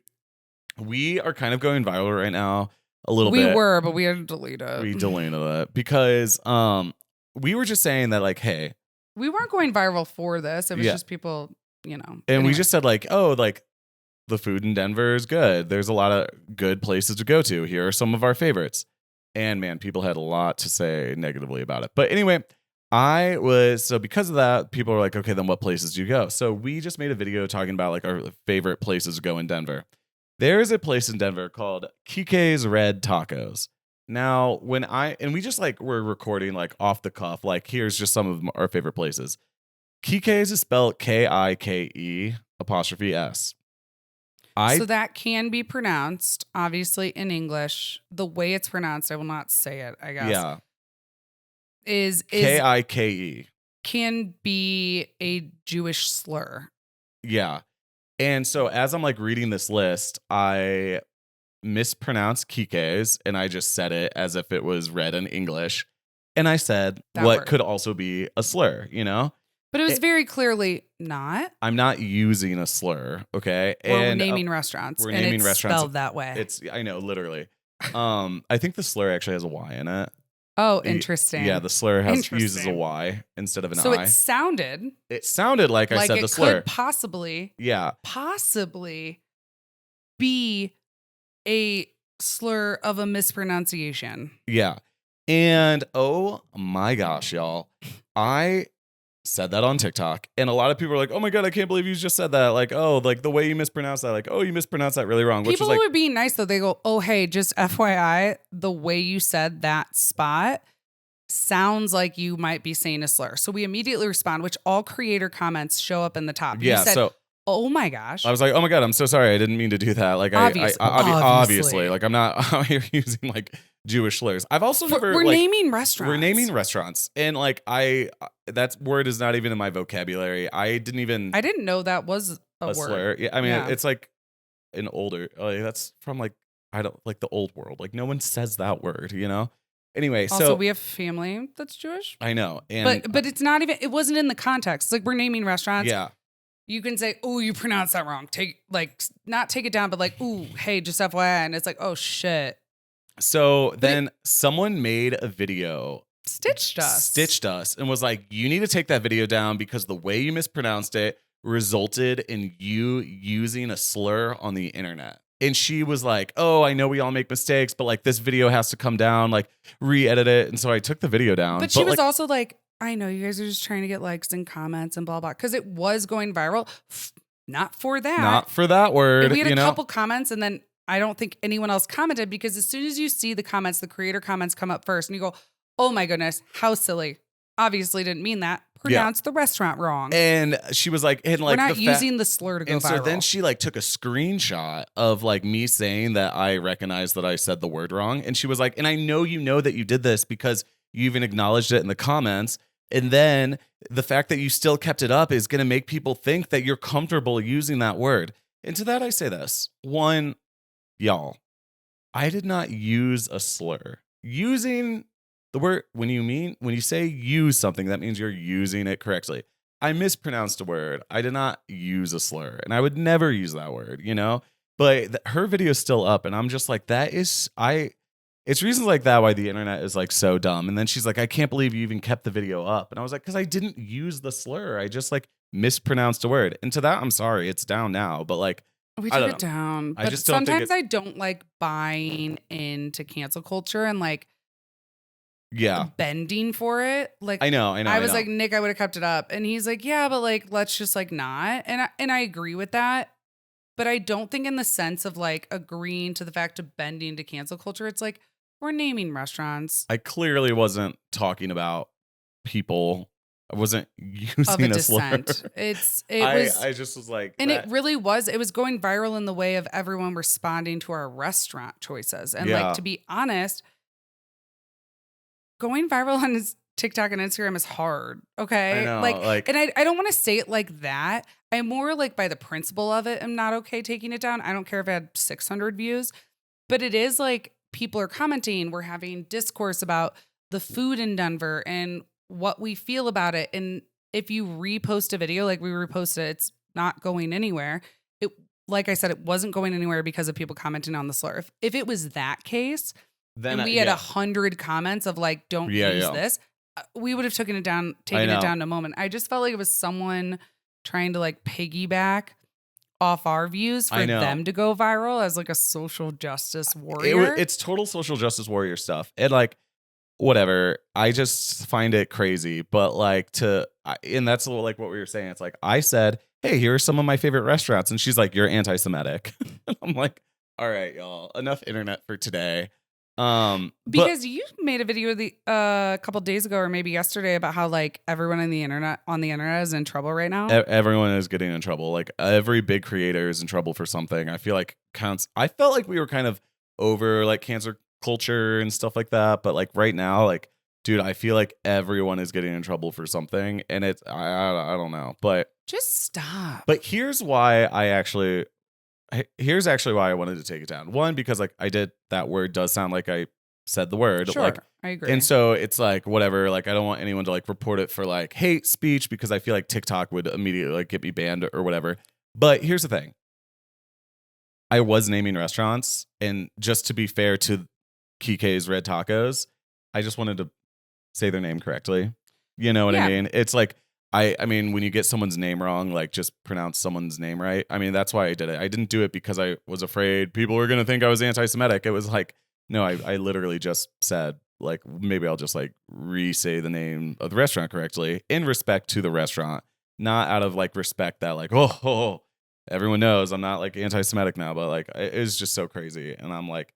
[SPEAKER 2] we are kind of going viral right now a little bit.
[SPEAKER 1] We were, but we had to delete it.
[SPEAKER 2] We deleted it because we were just saying that like, hey.
[SPEAKER 1] We weren't going viral for this. It was just people, you know.
[SPEAKER 2] And
[SPEAKER 1] anyway.
[SPEAKER 2] we just said like, oh, like, the food in Denver is good. There's a lot of good places to go to. Here are some of our favorites. And man, people had a lot to say negatively about it. But anyway, so because of that, people are like, okay, then what places do you go? So we just made a video talking about like our favorite places to go in Denver. There's a place in Denver called Kike's Red Tacos. Now, we just like, we're recording like off the cuff, like here's just some of our favorite places. Kike's is spelled Kike''S.
[SPEAKER 1] So that can be pronounced, obviously, in English. The way it's pronounced, I will not say it, I guess.
[SPEAKER 2] Yeah.
[SPEAKER 1] Is
[SPEAKER 2] Kike.
[SPEAKER 1] Can be a Jewish slur.
[SPEAKER 2] Yeah. And so as I'm like reading this list, I mispronounced Kike's and I just said it as if it was read in English. And I said what could also be a slur, you know?
[SPEAKER 1] But it was very clearly not.
[SPEAKER 2] I'm not using a slur, okay?
[SPEAKER 1] We're naming restaurants.
[SPEAKER 2] We're naming restaurants
[SPEAKER 1] spelled that way.
[SPEAKER 2] I know, literally. I think the slur actually has a Y in it.
[SPEAKER 1] Oh, interesting.
[SPEAKER 2] Yeah, the slur uses a Y instead of an I.
[SPEAKER 1] So it sounded
[SPEAKER 2] like I said the slur.
[SPEAKER 1] Like it could possibly be a slur of a mispronunciation.
[SPEAKER 2] Yeah. And oh my gosh, y'all. I said that on TikTok, and a lot of people are like, oh my god, I can't believe you just said that. Like, oh, like the way you mispronounced that, like, oh, you mispronounced that really wrong.
[SPEAKER 1] People were being nice though. They go, oh hey, just FYI, the way you said that spot sounds like you might be saying a slur. So we immediately respond, which all creator comments show up in the top.
[SPEAKER 2] Yeah,
[SPEAKER 1] you said,
[SPEAKER 2] so
[SPEAKER 1] oh my gosh.
[SPEAKER 2] I was like, oh my god, I'm so sorry, I didn't mean to do that. Like, obviously, like I'm not out here using like Jewish slurs. I've also never.
[SPEAKER 1] We're
[SPEAKER 2] like,
[SPEAKER 1] naming restaurants.
[SPEAKER 2] We're naming restaurants, and like that word is not even in my vocabulary. I didn't
[SPEAKER 1] know that was a word.
[SPEAKER 2] slur. Yeah, I mean, it's like an older. Like, that's from like I don't like the old world. Like no one says that word, you know. Anyway,
[SPEAKER 1] also,
[SPEAKER 2] so
[SPEAKER 1] we have family that's Jewish.
[SPEAKER 2] I know, and
[SPEAKER 1] but it's not even. It wasn't in the context. It's like we're naming restaurants.
[SPEAKER 2] Yeah.
[SPEAKER 1] You can say, "Oh, you pronounced that wrong." Not take it down, but like, "Ooh, hey, just FYI," and it's like, "Oh shit."
[SPEAKER 2] So then someone made a video,
[SPEAKER 1] stitched us,
[SPEAKER 2] and was like, "You need to take that video down because the way you mispronounced it resulted in you using a slur on the internet." And she was like, "Oh, I know we all make mistakes, but like this video has to come down, like re-edit it." And so I took the video down.
[SPEAKER 1] But she was also like, I know you guys are just trying to get likes and comments and blah, blah, because it was going viral. Not for that.
[SPEAKER 2] Not for that word.
[SPEAKER 1] And we had a couple comments, and then I don't think anyone else commented, because as soon as you see the comments, the creator comments come up first, and you go, oh my goodness, how silly. Obviously didn't mean that. Pronounced the restaurant wrong.
[SPEAKER 2] And she was like, and like
[SPEAKER 1] we're not using the slur to go viral.
[SPEAKER 2] And so then she like took a screenshot of like me saying that I recognized that I said the word wrong. And she was like, and I know you know that you did this because you even acknowledged it in the comments. And then the fact that you still kept it up is going to make people think that you're comfortable using that word. And to that, I say this. One, y'all, I did not use a slur. Using the word, when you say use something, that means you're using it correctly. I mispronounced a word. I did not use a slur, and I would never use that word, you know? But her video is still up, and I'm just like, it's reasons like that why the internet is like so dumb. And then she's like, I can't believe you even kept the video up. And I was like, because I didn't use the slur. I just like mispronounced a word. And to that, I'm sorry. It's down now. But like,
[SPEAKER 1] we took it down. But sometimes I don't like buying into cancel culture and like bending for it. Like
[SPEAKER 2] I know.
[SPEAKER 1] I was like, Nick, I would have kept it up. And he's like, yeah, but like, let's just like not. And I agree with that. But I don't think in the sense of like agreeing to the fact of bending to cancel culture. It's like, we're naming restaurants.
[SPEAKER 2] I clearly wasn't talking about people. I wasn't using a slur. I just was like,
[SPEAKER 1] and it really was. It was going viral in the way of everyone responding to our restaurant choices. And like, to be honest, going viral on his TikTok and Instagram is hard. Okay.
[SPEAKER 2] I know,
[SPEAKER 1] and I don't want to say it like that. I'm more like by the principle of it. I'm not okay taking it down. I don't care if it had 600 views, but it is like people are commenting. We're having discourse about the food in Denver and what we feel about it. And if you repost a video, like we reposted it, it's not going anywhere. It, like I said, it wasn't going anywhere because of people commenting on the slur. If it was that case, then we had 100 comments of like, don't use this, we would have taken it down in a moment. I just felt like it was someone trying to like piggyback off our views for them to go viral as like a social justice warrior.
[SPEAKER 2] It's total social justice warrior stuff. And like, whatever. I just find it crazy. But like and that's like what we were saying. It's like, I said, hey, here are some of my favorite restaurants. And she's like, you're anti-Semitic. I'm like, all right, y'all, enough internet for today.
[SPEAKER 1] Because you made a video a couple days ago or maybe yesterday about how like everyone on the internet is in trouble right now.
[SPEAKER 2] Everyone is getting in trouble. Like every big creator is in trouble for something. I feel like I felt like we were kind of over like cancer culture and stuff like that. But like right now, like, dude, I feel like everyone is getting in trouble for something. And it's, I don't know, but
[SPEAKER 1] just stop.
[SPEAKER 2] But here's why why I wanted to take it down. One, because like that word does sound like I said the word.
[SPEAKER 1] Sure,
[SPEAKER 2] like,
[SPEAKER 1] I agree.
[SPEAKER 2] And so it's like, whatever, like I don't want anyone to like report it for like hate speech because I feel like TikTok would immediately like get me banned or whatever. But here's the thing. I was naming restaurants, and just to be fair to Kike's Red Tacos, I just wanted to say their name correctly. You know what I mean? It's like, I mean, when you get someone's name wrong, like just pronounce someone's name right. I mean, that's why I did it. I didn't do it because I was afraid people were going to think I was anti-Semitic. It was like, no, I literally just said, like, maybe I'll just like re-say the name of the restaurant correctly in respect to the restaurant, not out of like respect that like, oh, everyone knows I'm not like anti-Semitic now, but like, it was just so crazy. And I'm like,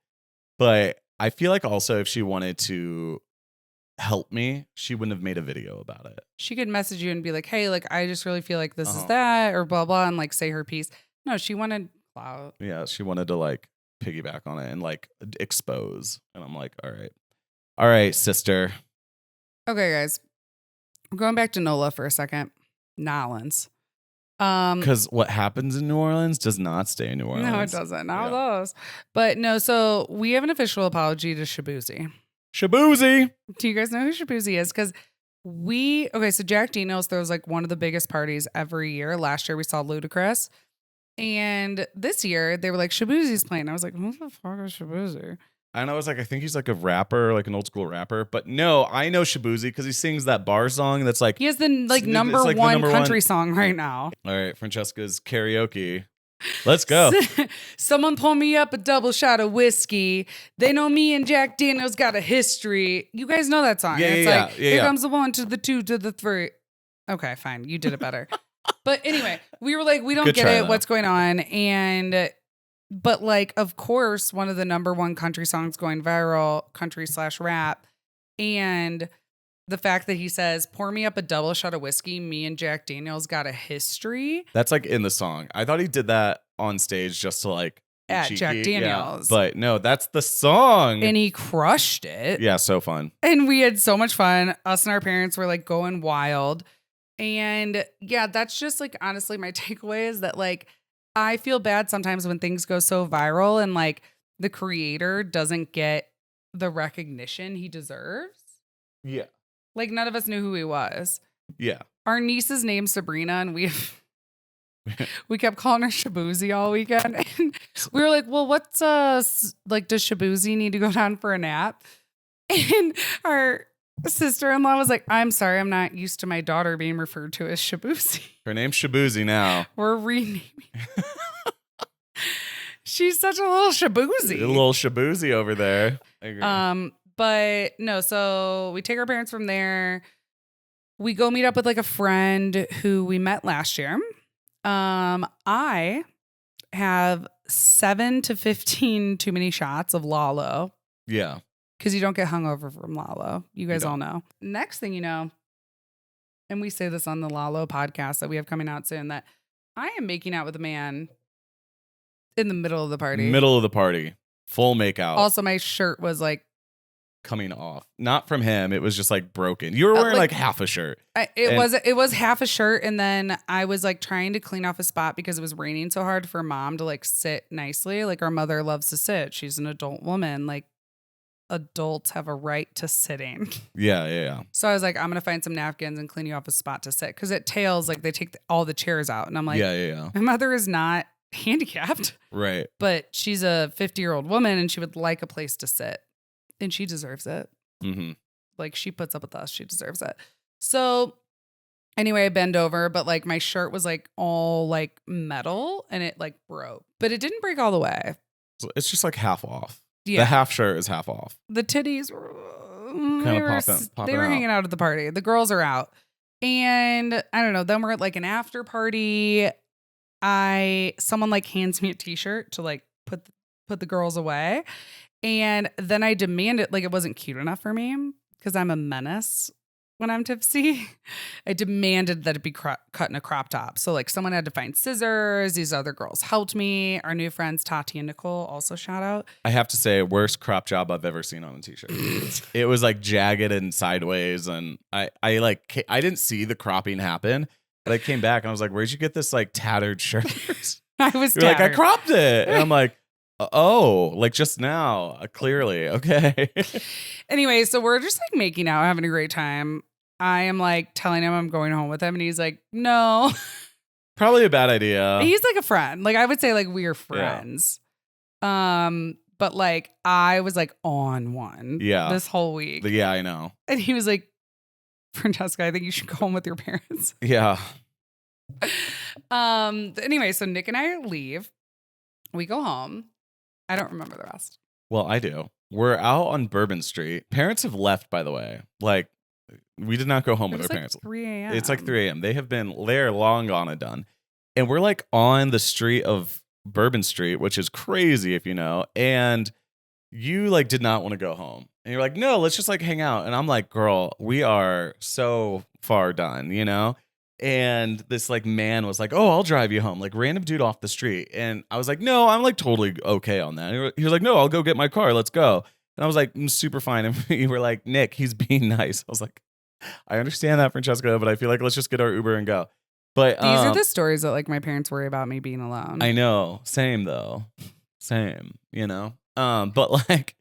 [SPEAKER 2] but I feel like also if she wanted to help me, she wouldn't have made a video about it.
[SPEAKER 1] She could message you and be like, hey, like I just really feel like this is that or blah blah and like say her piece. No, she wanted clout.
[SPEAKER 2] Yeah, she wanted to like piggyback on it and like expose. And I'm like, all right, sister.
[SPEAKER 1] Okay, guys. I'm going back to NOLA for a second. Nolans.
[SPEAKER 2] Because what happens in New Orleans does not stay in New Orleans.
[SPEAKER 1] No, it doesn't. Not those. But no, so we have an official apology to Shaboozy.
[SPEAKER 2] Shaboozy.
[SPEAKER 1] Do you guys know who Shaboozy is? Because so Jack Daniels throws like one of the biggest parties every year. Last year we saw Ludacris. And this year they were like, Shaboozy's playing. I was like, who the fuck is Shaboozy?
[SPEAKER 2] I know. I was like, I think he's like a rapper, like an old school rapper. But no, I know Shaboozy because he sings that bar song that's like...
[SPEAKER 1] He has the number one country song right now.
[SPEAKER 2] All right, Francesca's karaoke. Let's go.
[SPEAKER 1] Someone pour me up a double shot of whiskey. They know me and Jack Daniels got a history. You guys know that song. Here comes the 1 to the 2 to the 3. Okay, fine. You did it better. But anyway, we were like, we don't get it. What's going on? But like, of course, one of the number one country songs going viral, country/rap. And the fact that he says, pour me up a double shot of whiskey. Me and Jack Daniels got a history.
[SPEAKER 2] That's like in the song. I thought he did that on stage just to like
[SPEAKER 1] at
[SPEAKER 2] cheeky.
[SPEAKER 1] Jack Daniels.
[SPEAKER 2] Yeah. But no, that's the song.
[SPEAKER 1] And he crushed it.
[SPEAKER 2] Yeah, so fun.
[SPEAKER 1] And we had so much fun. Us and our parents were like going wild. And yeah, that's just like, honestly, my takeaway is that like, I feel bad sometimes when things go so viral and like the creator doesn't get the recognition he deserves.
[SPEAKER 2] Yeah.
[SPEAKER 1] Like none of us knew who he was.
[SPEAKER 2] Yeah.
[SPEAKER 1] Our niece's name's Sabrina and we kept calling her Shaboozy all weekend. And we were like, well, what's like, does Shaboozy need to go down for a nap? And our sister-in-law was like, I'm sorry, I'm not used to my daughter being referred to as Shaboozy.
[SPEAKER 2] Her name's Shaboozy now.
[SPEAKER 1] We're renaming. She's such a little Shaboozy.
[SPEAKER 2] A little Shaboozy over there. I agree.
[SPEAKER 1] But no, so we take our parents from there. We go meet up with like a friend who we met last year. I have 7 to 15 too many shots of Lalo.
[SPEAKER 2] Yeah.
[SPEAKER 1] Because you don't get hungover from Lalo. You guys all know. Next thing you know, and we say this on the Lalo podcast that we have coming out soon, that I am making out with a man in the middle of the party.
[SPEAKER 2] Middle of the party. Full makeout.
[SPEAKER 1] Also, my shirt was like
[SPEAKER 2] coming off. Not from him. It was just like broken. You were wearing like half a shirt.
[SPEAKER 1] It was half a shirt. And then I was like trying to clean off a spot because it was raining so hard for mom to like sit nicely. Like our mother loves to sit. She's an adult woman. Like adults have a right to sitting.
[SPEAKER 2] Yeah.
[SPEAKER 1] So I was like, I'm going to find some napkins and clean you off a spot to sit. Because at Tails, like they take all the chairs out. And I'm like,
[SPEAKER 2] yeah.
[SPEAKER 1] My mother is not handicapped.
[SPEAKER 2] Right.
[SPEAKER 1] But she's a 50-year-old woman and she would like a place to sit. And she deserves it.
[SPEAKER 2] Mm-hmm.
[SPEAKER 1] Like she puts up with us. She deserves it. So anyway, I bend over, but like my shirt was like all like metal and it like broke. But it didn't break all the way.
[SPEAKER 2] So it's just like half off.
[SPEAKER 1] Yeah.
[SPEAKER 2] The half shirt is half off.
[SPEAKER 1] The titties were
[SPEAKER 2] kind of popping.
[SPEAKER 1] They were hanging out at the party. The girls are out. And I don't know. Then we're at like an after party. Someone like hands me a t-shirt to like put the girls away. And then I demanded, like it wasn't cute enough for me because I'm a menace when I'm tipsy. I demanded that it be cut in a crop top. So like someone had to find scissors. These other girls helped me. Our new friends, Tati and Nicole, also shout out.
[SPEAKER 2] I have to say, worst crop job I've ever seen on a t-shirt. It was like jagged and sideways. And I didn't see the cropping happen. But I came back and I was like, where'd you get this like tattered shirt?
[SPEAKER 1] I was
[SPEAKER 2] You're like, I cropped it. And I'm like, oh, like just now, clearly. Okay.
[SPEAKER 1] Anyway, so we're just like making out, having a great time. I am like telling him I'm going home with him. And he's like, no.
[SPEAKER 2] Probably a bad idea.
[SPEAKER 1] He's like a friend. Like I would say like we're friends. Yeah. But like I was like on one this whole week.
[SPEAKER 2] Yeah, I know.
[SPEAKER 1] And he was like, Francesca, I think you should go home with your parents.
[SPEAKER 2] Yeah.
[SPEAKER 1] Anyway, so Nick and I leave. We go home. I don't remember the rest.
[SPEAKER 2] Well, I do. We're out on Bourbon Street. Parents have left, by the way. Like, we did not go home with our parents.
[SPEAKER 1] 3 a.m.
[SPEAKER 2] It's like 3 a.m. They're long gone and done. And we're like on the street of Bourbon Street, which is crazy if you know. And you like did not want to go home. And you're like, no, let's just like hang out. And I'm like, girl, we are so far done, you know? And this like man was like, "Oh, I'll drive you home." Like random dude off the street. And I was like, "No, I'm like totally okay on that." He was like, "No, I'll go get my car. Let's go." And I was like, super fine. And you were like, "Nick, he's being nice." I was like, "I understand that, Francesca, but I feel like let's just get our Uber and go." But
[SPEAKER 1] these are the stories that like my parents worry about me being alone.
[SPEAKER 2] I know. Same though. Same, you know? But like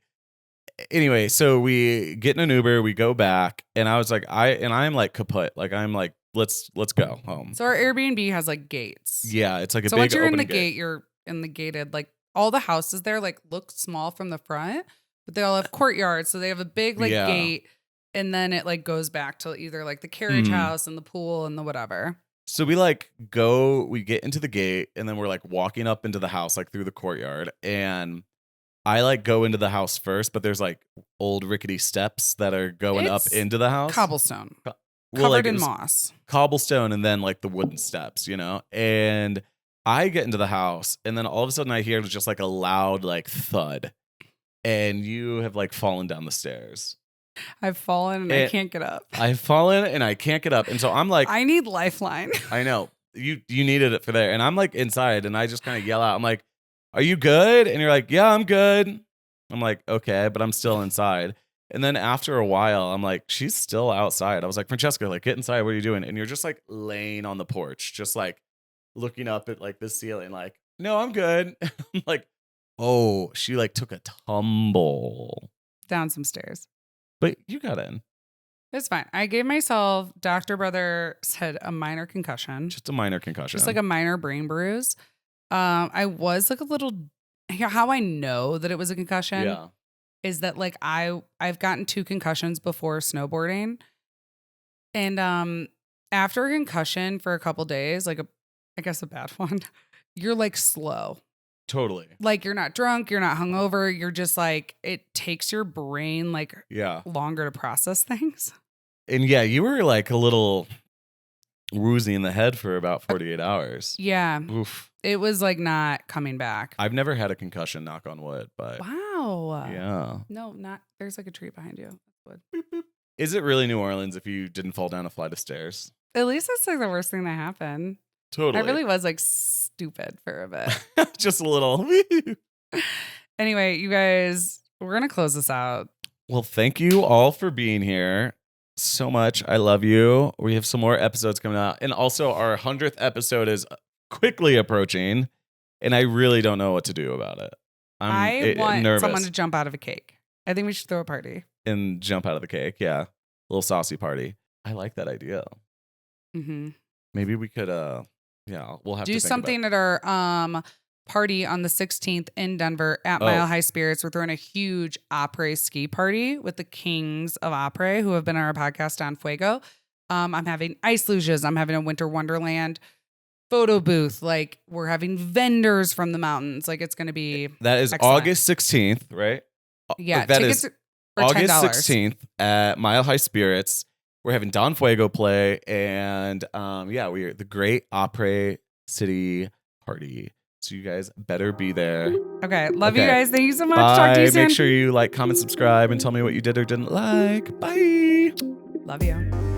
[SPEAKER 2] anyway, so we get in an Uber, we go back, and I was like, I'm like kaput. Like I'm like, let's go home.
[SPEAKER 1] So our Airbnb has like gates.
[SPEAKER 2] Yeah, it's like a
[SPEAKER 1] so
[SPEAKER 2] big
[SPEAKER 1] once you're in the
[SPEAKER 2] opening gate.
[SPEAKER 1] you're in the gated, like all the houses there like look small from the front, but they all have courtyards. So they have a big like gate, and then it like goes back to either like the carriage house and the pool and the whatever.
[SPEAKER 2] So we get into the gate, and then we're like walking up into the house, like through the courtyard. And I like go into the house first, but there's like old rickety steps that are going up into the house.
[SPEAKER 1] Cobblestone.
[SPEAKER 2] Well,
[SPEAKER 1] covered
[SPEAKER 2] like,
[SPEAKER 1] in moss.
[SPEAKER 2] Cobblestone, and then like the wooden steps, you know? And I get into the house, and then all of a sudden I hear just like a loud like thud. And you have like fallen down the stairs.
[SPEAKER 1] I've fallen and I can't get up.
[SPEAKER 2] I've fallen and I can't get up. And so I'm like,
[SPEAKER 1] I need Lifeline.
[SPEAKER 2] I know. You needed it for there. And I'm like inside, and I just kind of yell out. I'm like, "Are you good?" And you're like, "Yeah, I'm good." I'm like, "Okay," but I'm still inside. And then after a while, I'm like, "She's still outside." I was like, "Francesca, like get inside. What are you doing?" And you're just like laying on the porch, just like looking up at like the ceiling, like, "No, I'm good." I'm like, "Oh," she like took a tumble
[SPEAKER 1] down some stairs.
[SPEAKER 2] But you got in.
[SPEAKER 1] It's fine. I gave myself, doctor brother said, a minor concussion.
[SPEAKER 2] Just a minor concussion.
[SPEAKER 1] Just like a minor brain bruise. I was like a little, how I know that it was a concussion is that like I've gotten 2 concussions before snowboarding. And after a concussion for a couple days, like I guess a bad one, you're like slow.
[SPEAKER 2] Totally.
[SPEAKER 1] Like you're not drunk, you're not hungover, you're just like, it takes your brain like longer to process things.
[SPEAKER 2] And yeah, you were like a little woozy in the head for about 48 hours.
[SPEAKER 1] Yeah.
[SPEAKER 2] Oof.
[SPEAKER 1] It was like not coming back.
[SPEAKER 2] I've never had a concussion, knock on wood, but
[SPEAKER 1] wow.
[SPEAKER 2] Yeah.
[SPEAKER 1] No, not there's like a tree behind you.
[SPEAKER 2] Boop, boop. Is it really New Orleans if you didn't fall down a flight of stairs?
[SPEAKER 1] At least that's like the worst thing that happened.
[SPEAKER 2] Totally.
[SPEAKER 1] I really was like stupid for a bit.
[SPEAKER 2] Just a little.
[SPEAKER 1] Anyway, you guys, we're going to close this out.
[SPEAKER 2] Well, thank you all for being here so much. I love you. We have some more episodes coming out. And also our 100th episode is quickly approaching. And I really don't know what to do about it.
[SPEAKER 1] I want
[SPEAKER 2] nervous.
[SPEAKER 1] Someone to jump out of a cake. I think we should throw a party.
[SPEAKER 2] And jump out of the cake. Yeah. A little saucy party. I like that idea.
[SPEAKER 1] Mm-hmm.
[SPEAKER 2] Maybe we could, we'll have to
[SPEAKER 1] do something at our party on the 16th in Denver at Mile High Spirits. We're throwing a huge après ski party with the kings of après who have been on our podcast on Fuego. I'm having ice luges. I'm having a winter wonderland photo booth. Like we're having vendors from the mountains. Like it's going to be
[SPEAKER 2] that is
[SPEAKER 1] excellent.
[SPEAKER 2] August 16th, right?
[SPEAKER 1] Yeah,
[SPEAKER 2] that is August
[SPEAKER 1] $10.
[SPEAKER 2] 16th at Mile High Spirits. We're having Don Fuego play, and we're the Great Après City Party. So you guys better be there.
[SPEAKER 1] Okay, love you guys. Thank you so much.
[SPEAKER 2] Bye.
[SPEAKER 1] Talk to you soon.
[SPEAKER 2] Make sure you like, comment, subscribe, and tell me what you did or didn't like. Bye.
[SPEAKER 1] Love you.